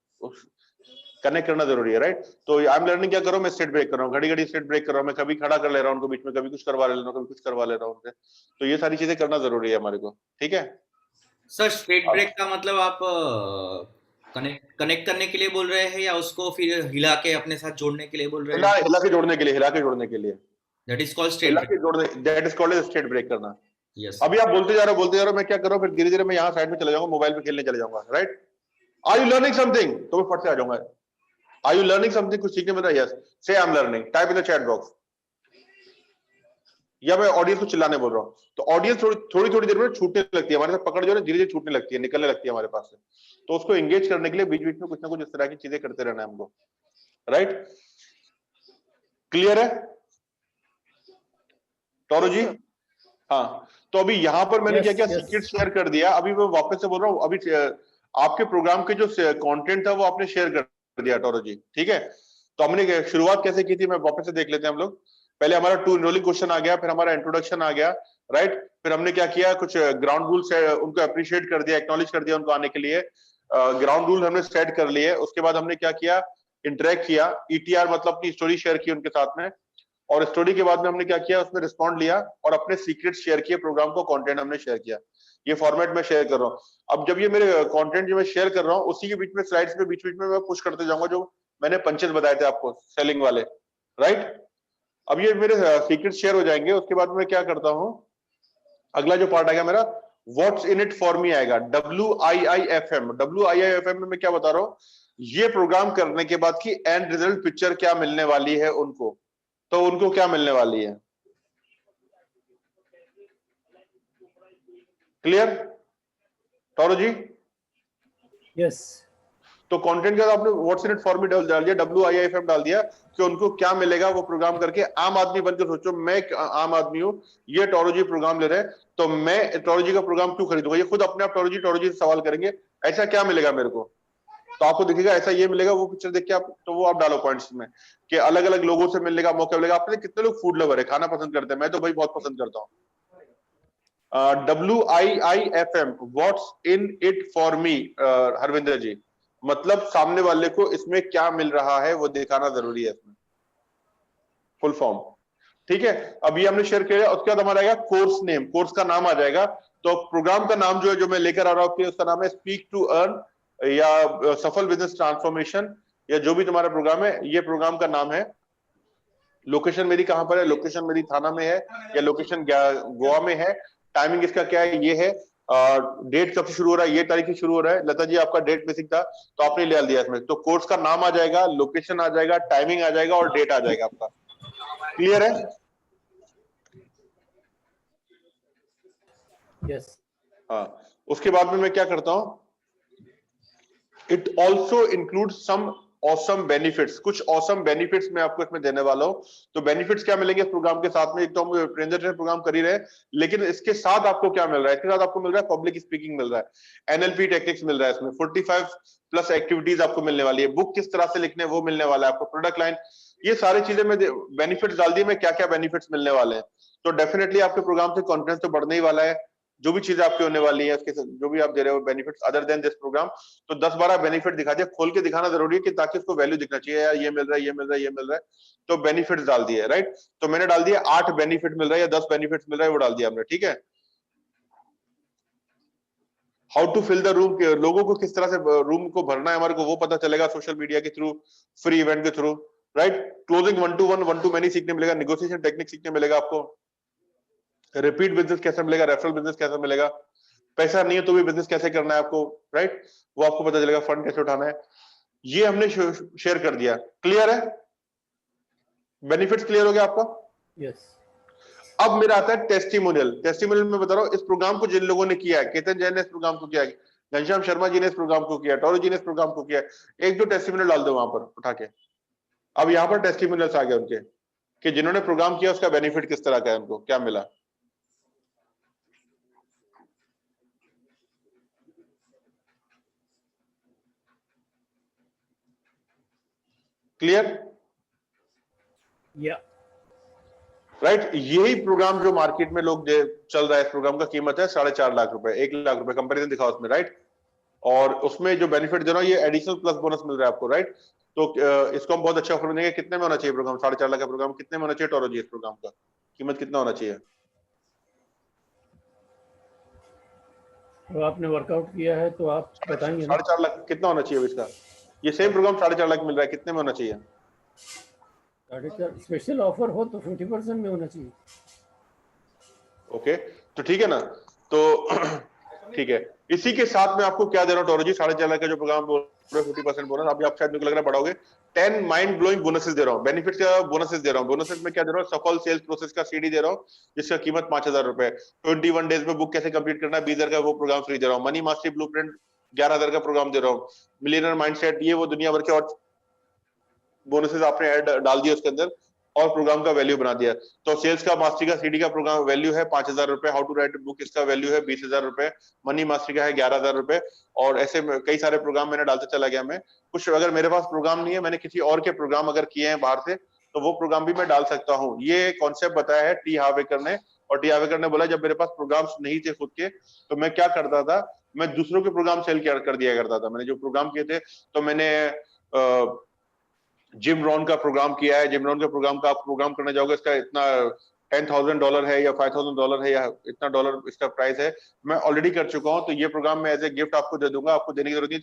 कनेक्ट करना जरूरी है, राइट। तो आई एम लर्निंग क्या कर रहा हूं मैं, स्टेट ब्रेक कर रहा हूँ, घड़ी घड़ी स्टेट ब्रेक कर रहा हूँ मैं, कभी खड़ा कर ले रहा हूँ उनको बीच में, कभी कुछ करवा ले रहा हूँ, कभी कुछ करवा ले रहा हूँ उनसे, तो ये सारी चीजें करना जरूरी है हमारे को, ठीक है? सर स्टेट ब्रेक का मतलब आप कनेक्ट करने के लिए बोल रहे हैं, या उसको फिर हिला के अपने साथ जोड़ने के लिए बोल रहे हैं? हिला के जोड़ने के लिए, हिला के जोड़ने के लिए, दैट इज कॉल्ड स्टेट हिला ब्रेक। के जोड़ने, that is called state break करना। यस। अभी आप बोलते जा रहे हो, बोलते जा रहे हो, मैं क्या कर रहा हूँ, फिर धीरे धीरे मैं यहाँ साइड में चले जाऊंगा, मोबाइल पे खेलने चले जाऊंगा, right. Are you learning something, तो मैं फट से आ जाऊंगा। आर यू लर्निंग समथिंग, कुछ सीखने में? यस, से I am learning, type in the chat box. या मैं ऑडियंस को चिल्लाने बोल रहा हूँ, तो ऑडियंस थोड़ी थोड़ी देर में छूटने लगती है हमारे साथ, पकड़ जो है धीरे धीरे छूटने लगती है, निकलने लगती है हमारे पास से। तो उसको एंगेज करने के लिए बीच बीच में कुछ ना कुछ इस तरह की चीजें करते रहना है हमको, राइट? क्लियर है टोरो जी? हाँ, तो अभी यहाँ पर मैंने क्या क्या सीक्रेट शेयर कर दिया, अभी मैं वापस से बोल रहा हूँ, अभी आपके प्रोग्राम के जो कंटेंट था वो आपने शेयर कर दिया टोरो जी, ठीक है? तो हमने शुरुआत कैसे की थी, मैं वापस से देख लेते हैं हम लोग। पहले हमारा 2 इनरोलिंग क्वेश्चन आ गया, फिर हमारा इंट्रोडक्शन आ गया, राइट? फिर हमने क्या किया, कुछ ग्राउंड रूल्स उनको अप्रिशिएट कर दिया, एक्नॉलेज कर दिया उनको आने के लिए, ग्राउंड रूल हमने सेट कर लिए। उसके बाद हमने क्या किया, इंटरेक्ट किया, ईटीआर मतलब अपनी स्टोरी शेयर की उनके साथ में, और स्टोरी के बाद में हमने क्या किया, उसमें रिस्पॉन्ड लिया और अपने सीक्रेट शेयर किए, प्रोग्राम को कंटेंट हमने शेयर किया। ये फॉर्मेट में शेयर कर रहा हूँ। अब जब ये मेरे कंटेंट जो मैं शेयर कर रहा हूँ, उसी के बीच में स्लाइड्स में बीच बीच में मैं पुश करते जाऊंगा, जो मैंने पंचेस बताए थे आपको सेलिंग वाले, राइट? अब ये मेरे सीक्रेट शेयर हो जाएंगे। उसके बाद मैं क्या करता हूँ, अगला जो पार्ट आएगा मेरा, व्हाट्स इन इट फॉर मी आएगा, WIIFM। WIIFM में मैं क्या बता रहा हूँ, ये प्रोग्राम करने के बाद की एंड रिजल्ट पिक्चर क्या मिलने वाली है उनको, तो उनको क्या मिलने वाली है, क्लियर टोरो जी? यस। तो कंटेंट का आपने व्हाट्स इन इट फॉर मी डाल दिया, WIIFM डाल दिया कि उनको क्या मिलेगा वो प्रोग्राम करके। आम आदमी बनकर सोचो, मैं आम आदमी हूं, ये टोरो जी प्रोग्राम ले रहे हैं, तो मैं टोरो जी का प्रोग्राम क्यों खरीदूंगा? ये खुद अपने आप टोरो जी से सवाल करेंगे, ऐसा क्या मिलेगा मेरे को? तो आपको दिखेगा ऐसा ये मिलेगा, वो पिक्चर देख के आप, तो वो आप डालो पॉइंट्स में कि अलग अलग लोगों से मिलने का मौका मिलेगा। आपने कितने लोग फूड लवर है, खाना पसंद करते हैं? मैं तो भाई बहुत पसंद करता हूँ। WIIFM, what's in it for me, Harvinder ji, मतलब सामने वाले को इसमें क्या मिल रहा है वो दिखाना जरूरी है इसमें, फुल फॉर्म, ठीक है? अब ये हमने शेयर किया। उसके बाद हमारा आएगा कोर्स नेम, कोर्स का नाम आ जाएगा। तो प्रोग्राम का नाम जो है, जो मैं लेकर आ रहा हूं, उसका नाम है स्पीक टू अर्न या सफल बिजनेस ट्रांसफॉर्मेशन, या जो भी तुम्हारा प्रोग्राम है, ये प्रोग्राम का नाम है। लोकेशन मेरी कहां पर है, लोकेशन मेरी थाना में है या लोकेशन गोवा में है। टाइमिंग इसका क्या है, ये है। डेट कब से शुरू हो रहा है, ये तारीख से शुरू हो रहा है। लता जी आपका डेट बेसिक था तो आपने ले दिया इसमें, तो कोर्स का नाम आ जाएगा, लोकेशन आ जाएगा, टाइमिंग आ जाएगा और डेट आ जाएगा आपका। क्लियर है? यस। हाँ, उसके बाद में मैं क्या करता हूं, it also include some awesome benefits. कुछ ऑसम बेनिफिट्स मैं आपको इसमें देने वाला हूं। तो बेनिफिट्स क्या मिलेंगे इस प्रोग्राम के साथ में? एक तो हम प्रेजेंटेशन प्रोग्राम कर ही रहे हैं, लेकिन इसके साथ आपको क्या मिल रहा है? इसके साथ आपको मिल रहा है पब्लिक स्पीकिंग मिल रहा है, NLP टेक्निक्स मिल रहा है इसमें, 45+ एक्टिविटीज आपको मिलने वाली है, बुक किस तरह से लिखने वो मिलने वाला है आपको, प्रोडक्ट लाइन, ये सारी चीजें मैं बेनिफिट्स डाल दिए मैं, क्या क्या बेनिफिट्स मिलने वाले हैं। तो डेफिनेटली आपके प्रोग्राम से कॉन्फिडेंस तो बढ़ने ही वाला है। जो भी चीजें आपकी होने वाली है, उसके जो भी आप दे रहे हो benefits other than this program, तो 10-12 बेनिफिट दिखा दिया, खोल के दिखाना जरूरी है कि ताकि उसको वैल्यू दिखना चाहिए, यार ये मिल रहा है, ये मिल रहा है, ये मिल रहा है। तो बेनिफिट्स डाल दिए, राइट? तो मैंने डाल दिया 8 बेनिफिट मिल रहा है या 10 बेनिफिट्स मिल रहा है, वो डाल दिया हमने, ठीक है? How to fill the room, लोगों को किस तरह से रूम को भरना है हमारे को, वो पता चलेगा सोशल मीडिया के थ्रू, फ्री इवेंट के through, right? Closing 1-to-1, 1-to-many सीखने मिलेगा, नेगोशिएशन टेक्निक सीखने मिलेगा आपको, रिपीट बिजनेस कैसे मिलेगा, रेफरल बिजनेस कैसे मिलेगा, पैसा नहीं है तो भी बिजनेस कैसे करना है आपको, राइट? वो आपको पता चलेगा, फंड कैसे उठाना है, ये हमने शेयर कर दिया। क्लियर है? बेनिफिट्स क्लियर हो गया आपका? यस। अब मेरा आता है टेस्टिमोनियल। टेस्टिमोनियल में बता रहा हूँ, इस प्रोग्राम को जिन लोगों ने किया है, केतन जैन ने इस प्रोग्राम को किया है, घनश्याम शर्मा जी ने इस प्रोग्राम को किया, टोरो जी ने इस प्रोग्राम को किया, एक दो टेस्टिमोनियल डाल दो वहां पर उठा के। अब यहाँ पर टेस्टिमोनियल्स आ गए उनके, कि जिन्होंने प्रोग्राम किया उसका बेनिफिट किस तरह का है, उनको क्या मिला। क्लियर? या राइट? यही प्रोग्राम जो मार्केट में लोग चल रहा है, इस प्रोग्राम का कीमत है 4.5 लाख रुपए, 1 लाख रुपए, कंपैरिजन दिखाओ उसमें, राइट? और उसमें जो बेनिफिट दे रहा हूं, ये एडिशनल प्लस बोनस मिल रहा है आपको, राइट? तो इसको हम बहुत अच्छा ऑफर देंगे। कितने में होना चाहिए प्रोग्राम? 4.5 लाख का प्रोग्राम कितने में होना चाहिए टोरो जी? इस प्रोग्राम का कीमत कितना होना चाहिए? तो आपने वर्कआउट किया है तो आप बताएंगे ना। 4.5 लाख कितना होना चाहिए इसका? ये सेम प्रोग्राम 4.5 लाख मिल रहा है, कितने में होना चाहिए? 4.5 स्पेशल ऑफर हो तो 50% में होना चाहिए। ओके, तो ठीक है ना? तो ठीक है, इसी के साथ में आपको क्या दे रहा हूँ टोरो जी, 4.5 लाख का जो प्रोग्राम पूरा 50% बोनस। अभी आप शायद मेरे को लग रहा है बढ़ाओगे। 10 माइंड ब्लोइंग बोनसेस दे रहा हूँ, बेनिफिट का बोनसेस दे रहा हूँ। बोनसेस में क्या दे रहा हूँ, सफल सेल्स प्रोसेस का सीडी दे रहा हूँ जिसका कीमत 5,000 रुपए। 21 डेज में बुक कैसे कंप्लीट करना है 20,000 का वो प्रोग्राम फ्री दे रहा हूँ। मनी मास्टरी ब्लूप्रिंट 11,000 का प्रोग्राम दे रहा हूँ। मिलियनर माइंडसेट, ये वो दुनिया भर के और बोनसेस आपने ऐड डाल दिया उसके अंदर और प्रोग्राम का वैल्यू बना दिया। तो सेल्स का मास्टरी का सीडी का प्रोग्राम वैल्यू है 5,000 रुपए। हाउ टू राइट बुक इसका वैल्यू है 20,000 रुपए। मनी मास्टरी का है 11,000 रुपए। और ऐसे कई सारे प्रोग्राम मैंने डालते चला गया। मैं कुछ अगर मेरे पास प्रोग्राम नहीं है, मैंने किसी और के प्रोग्राम अगर किए हैं बाहर से, तो वो प्रोग्राम भी मैं डाल सकता हूँ। ये कॉन्सेप्ट बताया है टी हार्वेकर ने। और टी हार्वेकर ने बोला जब मेरे पास प्रोग्राम्स नहीं थे खुद के, तो मैं क्या करता था, मैं दूसरों के प्रोग्राम सेल कर दिया करता था। मैंने जो प्रोग्राम किए थे, तो मैंने जिम रॉन का प्रोग्राम किया है। जिम रॉन के प्रोग्राम का आप प्रोग्राम करने जाओगे, इसका इतना $10,000 है या $5,000 है या इतना डॉलर इसका प्राइस है, मैं ऑलरेडी कर चुका हूं। तो ये प्रोग्राम मैं एज ए गिफ्ट आपको दे दूंगा, आपको देने की जरूरत नहीं।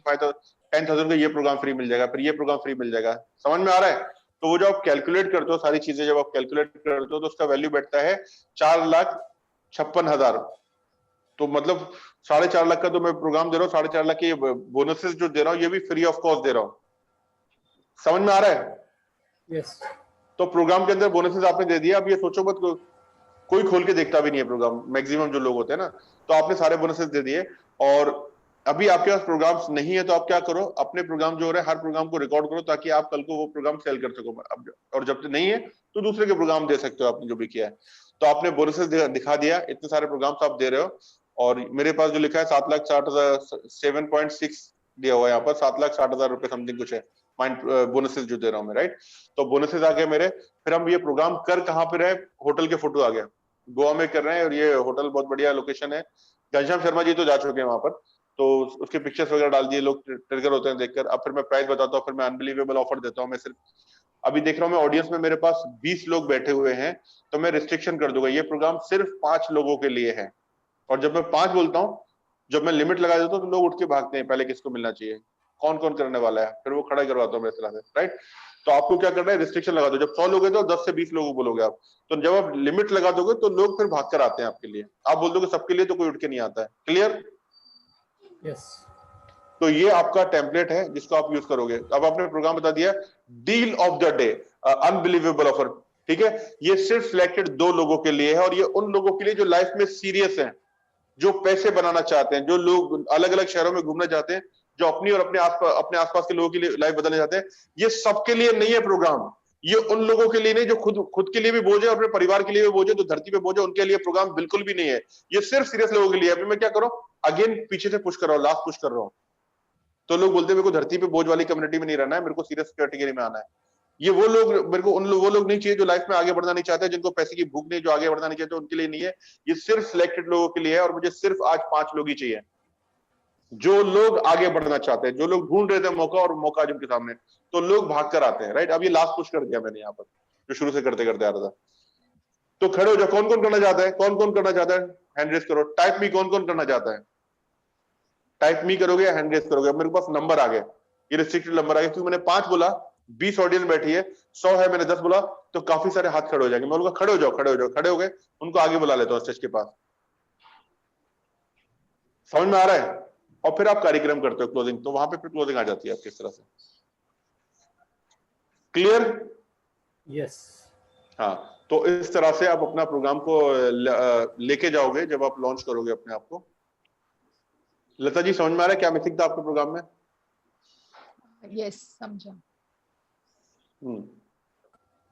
10,000 का ये प्रोग्राम फ्री मिल जाएगा, फिर ये प्रोग्राम फ्री मिल जाएगा। समझ में आ रहा है? तो वो जो आप कैलकुलेट करते हो सारी चीजें, जब आप कैलकुलेट करते हो तो उसका वैल्यू बैठता है 4,56,000। तो मतलब 4.5 लाख का तो मैं प्रोग्राम दे रहा हूँ, 4.5 लाख के बोनसेस जो दे रहा हूँ ये भी फ्री ऑफ कॉस्ट दे रहा हूँ। समझ में आ रहा है? यस। तो प्रोग्राम के अंदर बोनसेस आपने दे दिया। अब ये सोचो मत, कोई खोल के देखता भी नहीं है प्रोग्राम, मैक्सिमम जो लोग होते हैं ना। तो आपने सारे बोनसेस दे दिए और अभी आपके पास प्रोग्राम्स नहीं है, तो आप क्या करो, अपने प्रोग्राम जो हो रहे हैं हर प्रोग्राम को रिकॉर्ड करो ताकि आप कल को वो प्रोग्राम सेल कर सको। और जब नहीं है तो दूसरे के प्रोग्राम दे सकते हो आपने जो भी किया है। तो आपने बोनसेस दिखा दिया, इतने सारे प्रोग्राम्स आप दे रहे हो। और मेरे पास जो लिखा है 7,60,000 7.6 दिया हुआ है यहाँ पर, 7,60,000 रुपए समथिंग कुछ है माइंड बोनसेस जो दे रहा हूँ मैं, राइट। तो बोनसेस आ गए मेरे। फिर हम ये प्रोग्राम कर कहाँ पे रहे, होटल के फोटो आ गया, गोवा में कर रहे हैं। और ये होटल बहुत बढ़िया लोकेशन है। घनश्याम शर्मा जी तो जा चुके हैं वहां पर, तो उसके पिक्चर्स वगैरह डाल दिए, लोग ट्रिगर होते हैं देखकर। अब फिर मैं प्राइस बताता हूँ, फिर मैं अनबिलीवेबल ऑफर देता हूँ। मैं सिर्फ अभी देख रहा हूँ, मैं ऑडियंस में मेरे पास 20 लोग बैठे हुए हैं, तो मैं रिस्ट्रिक्शन कर दूंगा, ये प्रोग्राम सिर्फ 5 लोगों के लिए है। और जब मैं 5 बोलता हूँ, जब मैं लिमिट लगा देता हूँ, तो लोग उठ के भागते हैं पहले किसको मिलना चाहिए, कौन कौन करने वाला है, फिर वो खड़ा करवाता हूँ मैं इस तरह से, राइट। तो आपको क्या करना है, रिस्ट्रिक्शन लगा दो। जब 100 लोग हैं तो 10 से 20 लोगों बोलोगे आप। तो जब आप लिमिट लगा दोगे तो लोग फिर भाग कर आते हैं आपके लिए। आप बोल दोगे सबके लिए, तो कोई उठ के नहीं आता है। क्लियर? यस। तो ये आपका टेम्पलेट है जिसको आप यूज करोगे। अब आपने प्रोग्राम बता दिया, deal of the day, unbelievable offer, ठीक है। ये सिर्फ सिलेक्टेड 2 लोगों के लिए है, और ये उन लोगों के लिए जो लाइफ में सीरियस हैं, जो पैसे बनाना चाहते हैं, जो लोग अलग अलग शहरों में घूमना चाहते हैं, जो अपनी और अपने आसपास के लोगों की लाइफ बदलना चाहते हैं। ये सबके लिए नहीं है प्रोग्राम। ये उन लोगों के लिए नहीं जो खुद के लिए भी बोझ है और अपने परिवार के लिए भी बोझ है, जो धरती पे बोझ है, उनके लिए प्रोग्राम बिल्कुल भी नहीं है। ये सिर्फ सीरियस लोगों के लिए। अभी मैं क्या कर रहा हूं, अगेन पीछे से पुश कर रहा हूं, लास्ट पुश कर रहा हूं। तो लोग बोलते हैं मेरे को धरती पे बोझ वाली कम्युनिटी में नहीं रहना है, मेरे को सीरियस कैटेगरी में आना है। ये वो लोग, मेरे को वो लोग नहीं चाहिए जो लाइफ में आगे बढ़ना नहीं चाहते, जिनको पैसे की भूख नहीं, जो आगे बढ़ना नहीं चाहते, उनके लिए नहीं है। ये सिर्फ सिलेक्टेड लोगों के लिए है। और मुझे सिर्फ आज 5 लोग ही चाहिए जो लोग आगे बढ़ना चाहते हैं, जो लोग ढूंढ रहे थे मौका, और मौका जिनके सामने, तो लोग भाग कर आते हैं, राइट। अब ये लास्ट पुश कर दिया मैंने यहाँ पर, जो शुरू से करते करते आ रहा था। तो खड़े हो जाओ, कौन कौन करना चाहता है, कौन कौन करना चाहता है, हैंड रेस करो। टाइप मी, कौन कौन करना चाहता है, टाइप मी करोगे या हैंड रेस करोगे। अब मेरे पास नंबर आ गए, ये रिस्ट्रिक्टेड नंबर आ गया, क्योंकि मैंने 5 बोला, 20 ऑडियंस बैठी है, 100 है, मैंने 10 बोला, तो काफी सारे हाथ खड़े हो जाएंगे। मैं बोलूंगा खड़े हो जाओ, खड़े हो जाओ, खड़े हो गए, उनको आगे बुला लेता हूँ स्टेज के पास। समझ में आ रहा है? और फिर आप कार्यक्रम करते हो क्लोजिंग, तो वहां पे फिर क्लोजिंग आ जाती है आपकी इस तरह से। क्लियर? यस। हाँ, तो इस तरह से आप अपना प्रोग्राम को लेके जाओगे जब आप लॉन्च करोगे अपने आप को। लता जी समझ में आ रहा है क्या मिसिंग था आपके प्रोग्राम में? यस, समझा।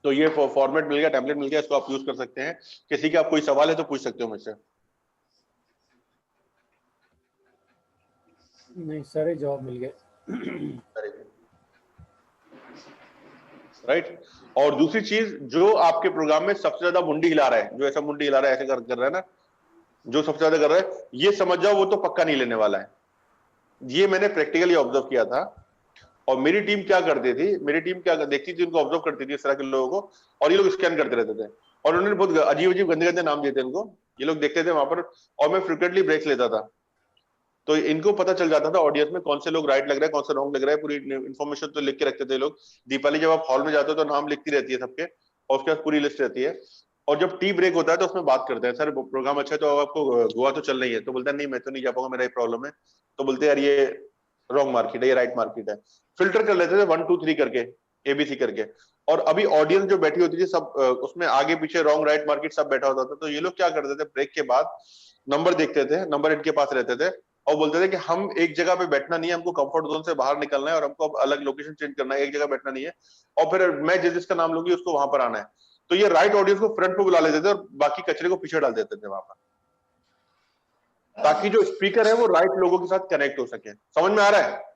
तो ये फॉर्मेट मिल गया, टेम्पलेट मिल गया, इसको आप यूज कर सकते हैं। किसी का कोई सवाल है तो पूछ सकते हो मुझसे। नहीं, सारे जवाब मिल गए। राइट। और दूसरी चीज, जो आपके प्रोग्राम में सबसे ज्यादा मुंडी हिला रहा है, जो ऐसा मुंडी हिला रहा है, ऐसे कर रहा है ना, जो सबसे ज्यादा कर रहा है, ये समझ जाओ वो तो पक्का नहीं लेने वाला है। ये मैंने प्रैक्टिकली ऑब्जर्व किया था। और मेरी टीम क्या करती थी, मेरी टीम क्या देखती थी, उनको ऑब्जर्व करती थी इस तरह के लोगों को, और ये लोग स्कैन करते रहते थे। और उन्होंने बहुत अजीब अजीब गंदे गंदे नाम दिए थे इनको, ये लोग देखते थे वहां पर, और मैं फ्रिक्वेंटली ब्रेक्स लेता था। तो इनको पता चल जाता था ऑडियंस में कौन से लोग राइट लग रहे हैं, कौन से रॉन्ग लग रहा है। पूरी इन्फॉर्मेशन तो लिख के रखते थे लोग। दीपाली जब आप हॉल में जाते हो तो नाम लिखती रहती है सबके, और उसके बाद पूरी लिस्ट रहती है। और जब टी ब्रेक होता है तो उसमें बात करते हैं, सर प्रोग्राम अच्छा है तो आपको गोवा तो चल रही है, तो बोलता है नहीं मैं तो नहीं जा पाऊंगा, मेरा ये प्रॉब्लम है। तो बोलते हैं यार ये रॉन्ग मार्केट है, ये राइट मार्केट है। फिल्टर कर लेते थे 1 2 3 करके, ABC करके। और अभी ऑडियंस जो बैठी होती थी सब उसमें आगे पीछे रॉन्ग राइट मार्केट सब बैठा होता था। तो ये लोग क्या करते थे, ब्रेक के बाद नंबर देखते थे, नंबर इनके पास रहते थे और बोलते थे कि हम एक जगह पे बैठना नहीं है, हमको कंफर्ट जोन से बाहर निकलना है और हमको अब अलग लोकेशन चेंज करना है, एक जगह बैठना नहीं है। और फिर मैं जिसका नाम लूंगी उसको वहां पर आना है। तो ये राइट ऑडियंस को फ्रंट पे बुला लेते थे और बाकी कचरे को पीछे डाल देते थे वहां पर, ताकि जो स्पीकर है वो राइट लोगों के साथ कनेक्ट हो सके। समझ में आ रहा है?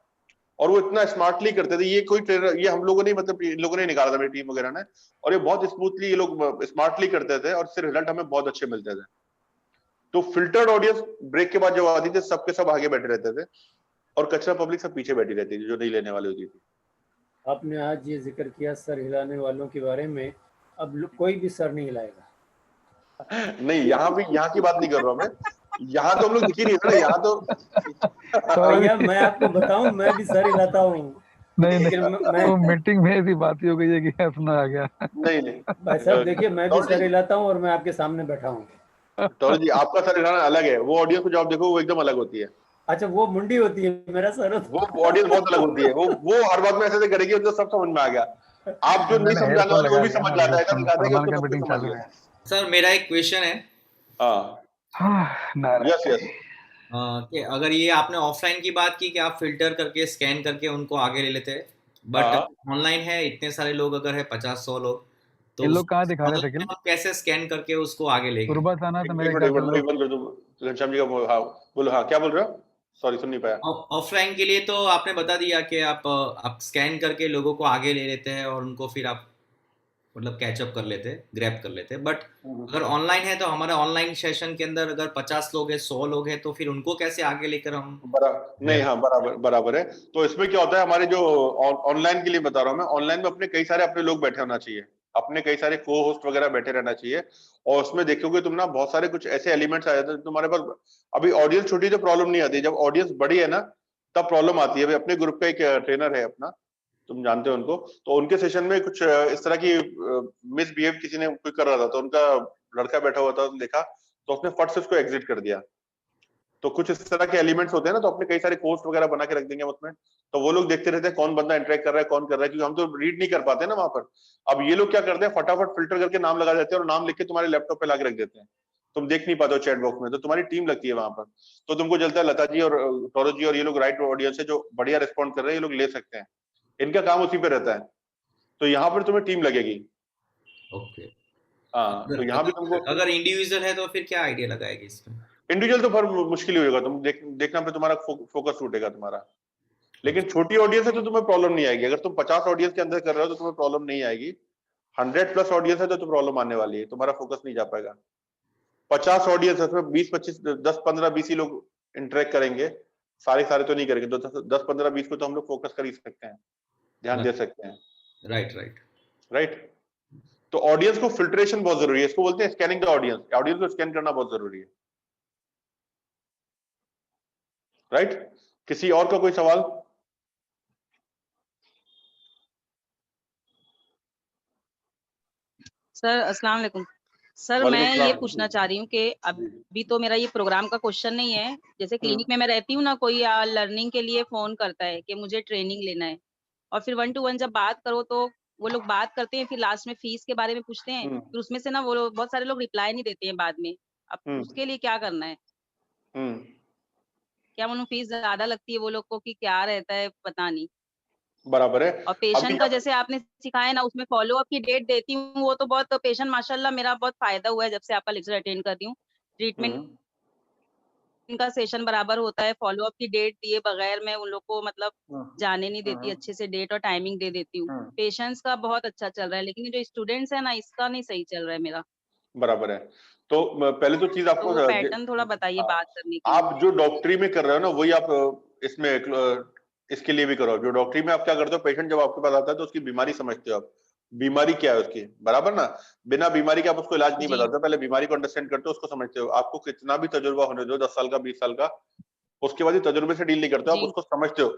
और वो इतना स्मार्टली करते थे, ये कोई ट्रेनर, ये हम लोगों ने मतलब इन लोगों ने निकाला था मेरी टीम वगैरह ने, और ये बहुत स्मूथली ये लोग स्मार्टली करते थे और इससे रिजल्ट हमें बहुत अच्छे मिलते थे। तो फिल्टर्ड ऑडियंस ब्रेक के बाद जब आती थी सबके सब आगे बैठे रहते थे और कचरा पब्लिक सब पीछे बैठी रहती थी जो नहीं लेने वाली होती थी। आपने आज ये जिक्र किया सर हिलाने वालों के बारे में, अब कोई भी सर नहीं हिलाएगा। नहीं, यहाँ की बात नहीं कर रहा हूँ मैं, यहाँ तो हम लोग दिख ही नहीं है ना, यहाँ तो भैया मैं आपको बताऊं, मैं भी सर हिलाता हूँ। नहीं मैं तो मीटिंग में ऐसी बात ही हो गई है कि सुना आ गया। नहीं भाई साहब देखिए, मैं भी सर हिलाता हूँ और मैं आपके सामने बैठा हूँ। टोल जी आपका सर हिलाना अलग है, वो ऑडियंस को जब देखो वो एकदम अलग होती है। अच्छा वो मुंडी होती है, मेरा सर वो ऑडियंस बहुत अलग होती है, वो हर बात में ऐसे करेगी तो सब समझ में आ गया। आप जो नहीं समझाने वाले वो भी समझ जाता है, ऐसा दिखाता है कि उसको सब कुछ समझ गया। सर मेरा एक क्वेश्चन है। Yes yes. कि अगर ये आपने ऑफलाइन की बात की कि आप फिल्टर करके स्कैन करके उनको आगे ले लेते हैं, बट ऑनलाइन है इतने सारे लोग, अगर है 50-100 लोग, तो ये लोग कहाँ दिखा रहे थे कि कैसे स्कैन करके उसको आगे लेके गुरबत आना तो मेरे घनश्याम जी का बोलो। हाँ क्या बोल रहे हो? सॉरी सुन नहीं पाया। ऑफलाइन के लिए तो आपने बता दिया कि आप स्कैन करके लोगों को आगे ले लेते हैं और उनको फिर आप मतलब कैचअप कर लेते हैं, ग्रैब कर लेते हैं। बट अगर ऑनलाइन है तो हमारे ऑनलाइन सेशन के अंदर अगर 50 लोग हैं, 100 लोग हैं, तो फिर उनको कैसे आगे लेकर हम नहीं, हाँ बराबर है। तो इसमें क्या होता है, हमारे जो ऑनलाइन के लिए बता रहा हूँ मैं, ऑनलाइन में अपने कई सारे अपने लोग बैठे होना चाहिए, अपने कई सारे को होस्ट वगैरह बैठे रहना चाहिए। और उसमें देखोगे तुम ना बहुत सारे कुछ ऐसे एलिमेंट्स आ जाते हैं तुम्हारे पास। अभी ऑडियंस छोटी तो प्रॉब्लम नहीं आती, जब ऑडियंस बड़ी है ना तब प्रॉब्लम आती है। अभी अपने ग्रुप का एक ट्रेनर है अपना, तुम जानते हो उनको, तो उनके सेशन में कुछ इस तरह की मिसबिहेव किसी ने कोई कर रहा था, तो उनका लड़का बैठा हुआ था, देखा तो उसने फट से उसको एग्जिट कर दिया। तो कुछ इस तरह के एलिमेंट्स होते हैं ना, तो अपने कई सारे पोस्ट वगैरह बना के रख देंगे उसमें, तो वो लोग देखते रहते हैं कौन बंदा इंटरेक्ट कर रहा है, कौन कर रहा है, क्योंकि हम तो रीड नहीं कर पाते ना वहां पर। अब ये लोग क्या करते हैं, फटाफट फिल्टर करके नाम लगा देते हैं और नाम लिख के तुम्हारे लैपटॉप पे लाके रख देते हैं, तुम देख नहीं पाते हो चैट बॉक्स में, तो तुम्हारी टीम लगती है वहां पर। तो तुमको चलता है लता जी और टोरो जी और ये लोग राइट ऑडियंस है जो बढ़िया रिस्पॉन्ड कर रहे हैं, ये लोग ले सकते हैं, इनका काम उसी पे रहता है। तो यहाँ पर तुम्हें टीम लगेगी। ओके। हाँ, तो यहाँ भी तुमको अगर इंडिविजुअल है तो फिर क्या आइडिया लगाएगी इसमें? इंडिविजुअल तो फिर मुश्किल ही होगा, तुम देखना पे तुम्हारा फोकस टूटेगा तुम्हारा। लेकिन छोटी ऑडियंस है तो तुम्हें प्रॉब्लम नहीं आएगी। अगर तुम 50 ऑडियंस के अंदर कर रहे हो तो तुम्हें प्रॉब्लम नहीं आएगी। 100+ ऑडियंस है तो प्रॉब्लम आने वाली है, तुम्हारा फोकस नहीं जा पाएगा। 50 ऑडियंस है, उसमें 20-25 10-15-20 ही लोग इंटरेक्ट करेंगे, सारे तो नहीं करेंगे, तो 10-15-20 को तो हम लोग फोकस कर ही सकते हैं, ध्यान दे सकते हैं। राइट। तो ऑडियंस को फिल्ट्रेशन बहुत जरूरी है, इसको बोलते हैं स्कैनिंग द ऑडियंस। ऑडियंस को स्कैन करना बहुत जरूरी है। राइट। किसी और का कोई सवाल? सर अस्सलाम वालेकुम। सर मैं ये पूछना चाह रही हूँ कि अभी तो मेरा ये प्रोग्राम का क्वेश्चन नहीं है, जैसे क्लिनिक में मैं रहती हूँ ना, कोई लर्निंग के लिए फोन करता है कि मुझे ट्रेनिंग लेना है, और फिर 1 to 1 जब बात करो तो वो लोग बात करते हैं, फिर लास्ट में फीस के बारे में पूछते हैं, फिर उसमें से ना वो बहुत सारे लोग रिप्लाई नहीं देते हैं बाद में। अब उसके लिए क्या करना है? क्या उन्हें फीस ज्यादा लगती है वो लोग को, कि क्या रहता है पता नहीं। बराबर है। और पेशेंट का जैसे आपने सिखाया ना, उसमें फॉलो अप की डेट देती हूँ, वो तो बहुत पेशेंट माशाल्लाह मेरा बहुत फायदा हुआ है जब से आपका लेक्चर अटेंड कर रही हूँ। ट्रीटमेंट इनका सेशन बराबर होता है, फॉलो अप की डेट दिए बगैर मैं उन लोग को मतलब जाने नहीं देती, अच्छे से डेट और टाइमिंग दे देती हूँ। पेशेंट्स का बहुत अच्छा चल रहा है, लेकिन जो स्टूडेंट्स है ना, इसका नहीं सही चल रहा है मेरा। बराबर है। तो पहले तो चीज आपको तो पैटर्न थोड़ा बताइए बात करने के। आप जो डॉक्टरी में कर रहे हो ना, वही आप इसमें इसके लिए भी करो। जो डॉक्टरी में आप क्या करते हो, पेशेंट जब आपके पास आता है तो उसकी बीमारी समझते हो आप, बीमारी क्या है उसकी, बराबर ना। बिना बीमारी के आप उसको इलाज नहीं बताते, पहले बीमारी को अंडरस्टैंड करते हो, उसको समझते हो। आपको कितना भी तजुर्बा होने दो, 10 साल का 20 साल का, उसके बाद तजुर्बे से डील नहीं करते हो, आप उसको समझते हो,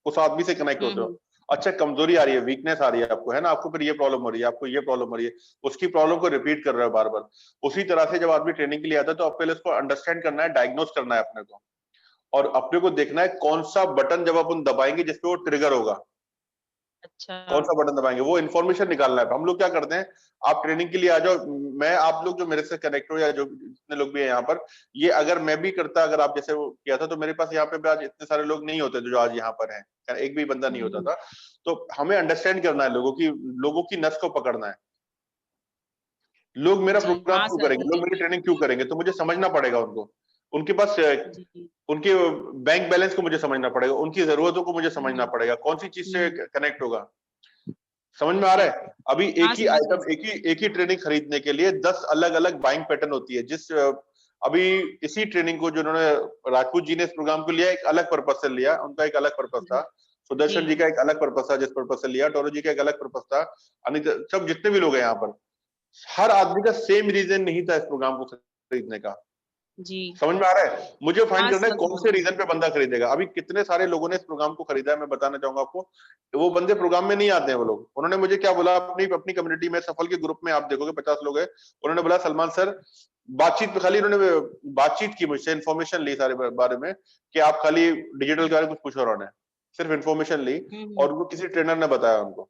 उस आदमी से कनेक्ट होते हो। अच्छा, कमजोरी आ रही है, वीकनेस आ रही है आपको, है ना, आपको फिर ये प्रॉब्लम हो रही है, आपको ये प्रॉब्लम हो रही है, उसकी प्रॉब्लम को रिपीट कर रहे हो बार बार। उसी तरह से जब आदमी ट्रेनिंग के लिए आता है तो आप पहले उसको अंडरस्टैंड करना है, डायग्नोज करना है अपने को, और अपने को देखना है कौन सा बटन जब अपन दबाएंगे जिसपे वो ट्रिगर होगा, अच्छा कौन सा बटन दबाएंगे, वो इन्फॉर्मेशन निकालना है। हम लोग क्या करते हैं, आप ट्रेनिंग के लिए आ जाओ, मैं आप लोग जो मेरे से कनेक्ट हो या जो जितने लोग भी हैं यहाँ पर, ये अगर मैं भी करता, अगर आप जैसे वो किया था, तो मेरे पास यहाँ पे भी आज इतने सारे लोग नहीं होते जो आज यहाँ पर हैं, एक भी बंदा नहीं होता था। तो हमें अंडरस्टैंड करना है लोगों की नस को पकड़ना है। लोग मेरा जी, प्रोग्राम हाँ क्यों सर, करेंगे, लोग मेरी ट्रेनिंग क्यों करेंगे, तो मुझे समझना पड़ेगा उनको, उनके पास जी, उनके बैंक बैलेंस को मुझे समझना पड़ेगा, उनकी जरूरतों को मुझे समझना पड़ेगा, कौन सी चीज से कनेक्ट होगा। समझ में आ रहा है? अभी हाँ एक ही समझ आइटम, गई। एक ही ट्रेनिंग खरीदने के लिए 10 अलग अलग बाइंग पैटर्न होती है। अभी इसी ट्रेनिंग को जो उन्होंने राजपूत जी ने इस प्रोग्राम को लिया, एक अलग पर्पज से लिया, उनका एक अलग पर्पज था, सुदर्शन जी का एक अलग पर्पज था जिस पर्पज से लिया, टोरो जी का एक अलग पर्पज था, अनित, सब जितने भी लोग हैं यहाँ पर, हर आदमी का सेम रीजन नहीं था इस प्रोग्राम को खरीदने का। जी समझ में आ रहा है? मुझे फाइंड हाँ करना है सर, कौन से रीजन पे बंदा खरीदेगा। अभी कितने सारे लोगों ने इस प्रोग्राम को खरीदा है, मैं बताना चाहूंगा आपको। वो बंदे प्रोग्राम में नहीं आते हैं, वो लोग, उन्होंने मुझे क्या बोला, अपनी कम्युनिटी में, सफल के ग्रुप में आप देखोगे 50 लोग हैं, उन्होंने बोला सलमान सर, बातचीत पे खाली उन्होंने बातचीत की मुझसे, इन्फॉर्मेशन ली सारे बारे में कि आप खाली डिजिटल के बारे में कुछ पूछो, उन्होंने सिर्फ इन्फॉर्मेशन ली, और वो किसी ट्रेनर ने बताया उनको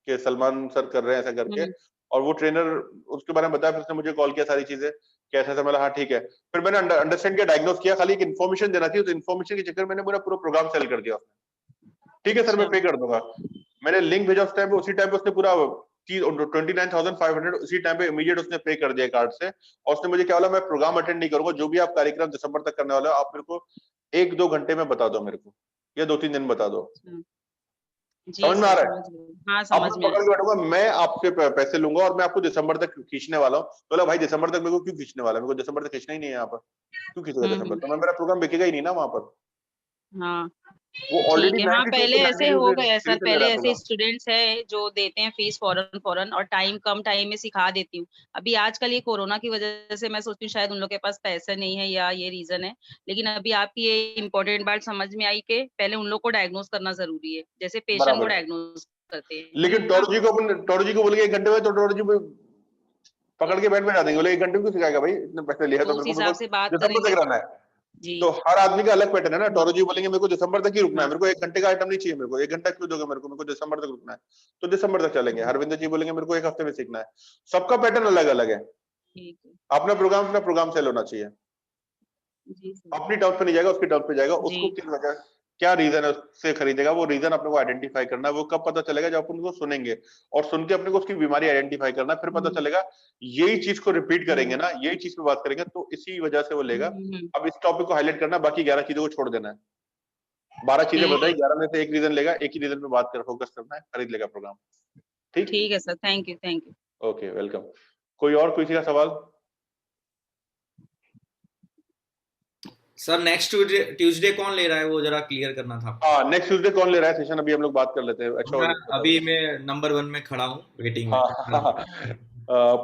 कि सलमान सर कर रहे हैं ऐसा करके, और वो ट्रेनर उसके बारे में बताया, फिर उसने मुझे कॉल किया, सारी चीजें कैसा था, मतलब हाँ ठीक है। फिर मैंने अंडरस्टैंड किया, डायग्नोस किया, खाली एक इन्फॉर्मेशन देना थी, तो इन्फॉर्मेशन के चक्कर में मैंने पूरा प्रोग्राम सेल कर दिया उसने। ठीक है सर, मैं पे कर दूंगा, मैंने लिंक भेजा उस टाइम पे, उसी टाइम पे उसने पूरा 29,500 उसी टाइम पे इमीडिएट उसने पे कर दिया कार्ड से। और उसने मुझे क्या बोला, मैं प्रोग्राम अटेंड नहीं करूंगा, जो भी आप कार्यक्रम दिसंबर तक करने वाले हो, आप मेरे को 1-2 घंटे में बता दो, मेरे को या 2-3 दिन बता दो। जी समझ में आ सर, रहा है? समझ गई। हाँ अब समझ मैं में आ पकड़ के बैठूंगा, मैं आपसे पैसे लूंगा और मैं आपको दिसंबर तक खींचने वाला हूँ। बोला भाई दिसंबर तक मेरे को क्यों खींचने वाला है, मेरे को दिसंबर तक खींचना ही नहीं है यहाँ पर, क्यों खींचेगा दिसंबर तक, मेरा प्रोग्राम बिकेगा ही नहीं ना वहां पर। हाँ वो ठीक ऑलरेडी है। हाँ 92 पहले to ऐसे 93 हो से गया सर, चल पहले रहा है ऐसे प्रोग्राम। स्टूडेंट्स हैं जो देते हैं फीस फौरन और कम टाइम में सिखा देती हूँ। अभी आजकल ये कोरोना की वजह से मैं सोचती हूँ शायद उन लोग के पास पैसे नहीं है या ये रीजन है, लेकिन अभी आपकी ये इम्पोर्टेंट बात समझ में आई कि पहले उन लोग को डायग्नोस करना जरूरी है, जैसे पेशेंट को बराबर है। डायग्नोस करते हैं। लेकिन टोरो जी को बोल के 1 घंटे में, तो टोरो जी पकड़ के बैठ में जा देंगे, बोले 1 घंटे में क्यों सिखाएगा भाई, इतने पैसे लिया तो तो उस मेरे हिसाब को से बात दिसंबर करेंगे। तक रहना है। जी तो हर आदमी का अलग पैटर्न है ना। टोरो जी बोलेंगे मेरे को दिसंबर तक ही रुकना है, मेरे को 1 घंटे का आइटम नहीं चाहिए, मेरे को 1 घंटा क्यों दोगे, मेरे को दिसंबर तक रुकना है, तो दिसंबर तक चलेंगे। हरविंदर जी बोलेंगे मेरे को 1 हफ्ते में सीखना है। सबका पैटर्न अलग अलग है। ठीक है अपना प्रोग्राम सेल होना चाहिए, जी सर। अपनी टर्म्स पे नहीं जाएगा, उसकी टर्म्स पे जाएगा। उसको जी किस वजह, क्या रीजन है उससे खरीदेगा, वो रीजन अपने को आइडेंटिफाई करना है। वो कब पता चलेगा, जब अपन को सुनेंगे और सुन के अपने को उसकी बीमारी आइडेंटिफाई करना है, फिर पता चलेगा यही चीज को रिपीट करेंगे ना, यही चीज पे बात करेंगे, तो इसी वजह से वो लेगा। अब इस टॉपिक को हाईलाइट करना, बाकी 11 चीजों को छोड़ देना है। 12 चीजें ठीक बताई, 11 में से एक रीजन लेगा, एक ही रीजन पे बात कर फोकस करना है, खरीद लेगा प्रोग्राम। ठीक है sir, thank you. Okay, welcome. कोई और किसी का सवाल? सर नेक्स्ट ट्यूसडे कौन ले रहा है, वो जरा क्लियर करना था। हाँ, नेक्स्ट ट्यूसडे कौन ले रहा है सेशन, अभी हम लोग बात कर लेते हैं। अच्छा, अभी मैं नंबर 1 में खड़ा हूँ वेटिंग में।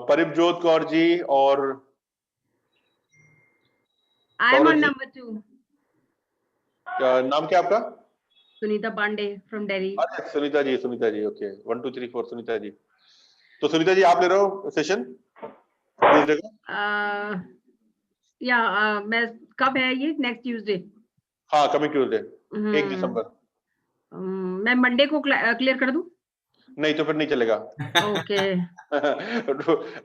परिपजोत कौर जी और आई एम ऑन नंबर 2। नाम क्या आपका? सुनीता पांडे फ्रॉम दिल्ली। अच्छा, सुनीता जी, ओके। 1 2 3 4 सुनीता जी। तो सुनीता जी आप ले रहे हो सेशन ट्यूसडे को? या मैं कब है ये, नेक्स्ट ट्यूसडे? हाँ, कमिंग ट्यूसडे 1 दिसंबर। मैं मंडे को क्लियर कर दूं? नहीं तो फिर नहीं चलेगा। ओके।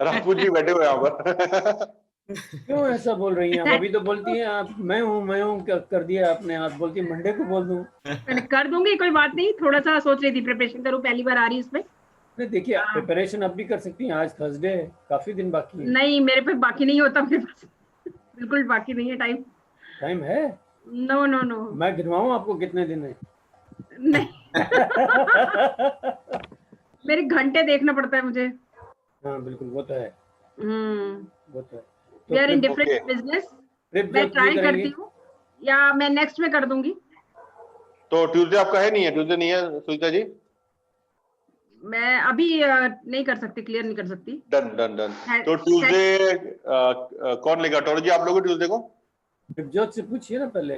राजपूत जी बैठे हुए यहाँ पर। क्यों ऐसा बोल रही हैं? अभी तो बोलती हैं आप मैं हूँ कर दिया आपने, आप बोलती मंडे को बोल दूं। मैंने कर दूंगी, कोई बात नहीं। थोड़ा सा सोच रही थी प्रिपरेशन करूं, पहली बार आ रही इसमें। नहीं देखिए, प्रिपरेशन अब भी कर सकती हैं, आज थर्सडे है, काफी दिन बाकी है। नहीं, मेरे पे बाकी नहीं होता, मेरे पास बिल्कुल बाकी नहीं है। टाइम है? नो मैं गिनवाऊं आपको कितने दिन है? नहीं। मेरे घंटे देखना पड़ता है मुझे। हाँ बिल्कुल, वो तो है। वो तो है। We are in different business. मैं ट्राई करती हूँ, या मैं नेक्स्ट में कर दूंगी। तो ट्यूसडे आपका है नहीं है? ट्यूसडे नहीं है सुनीता जी? मैं अभी नहीं कर सकती, क्लियर नहीं कर सकती। डन। तो ट्यूसडे कौन लेगा? टोरो जी आप लोगे ट्यूसडे को? प्रभजोत से पूछिए ना पहले।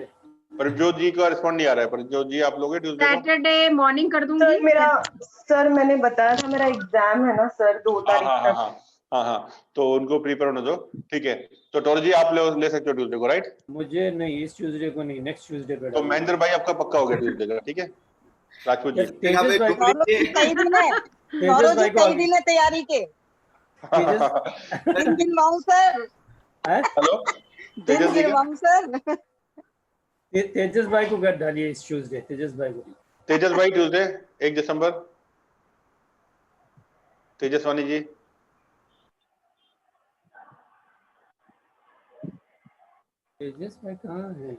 प्रभजोत जी का रिस्पॉन्ड नहीं आ रहा है। प्रभजोत जी आप लोगे ट्यूसडे को? सैटरडे मॉर्निंग कर दूंगी। सर मैं बताया था, मेरा एग्जाम है ना सर 2 तारीख तक। हाँ हाँ, तो उनको प्रीपेयर होने दो, ठीक है। तो टोर जी आप ले सकते हो ट्यूसडे को, राइट? मुझे नहीं, इस ट्यूसडे को नहीं, नेक्स्ट ट्यूसडे पे तो महेंद्र भाई आपका पक्का हो गया ट्यूसडे का, ठीक है? राजपूत जी तेजस भाई को, कई दिन है, तेजस भाई को कई दिन है तैयारी के। दिन गिनवाऊं सर? हेलो दिन गिनवाऊं सर? तेजस भाई को कर डालिए इस ट्यूसडे, तेजस भाई को। तेजस भाई ट्यूसडे 1 दिसंबर, तेजस्वानी जी। तेजस भाई कहाँ है?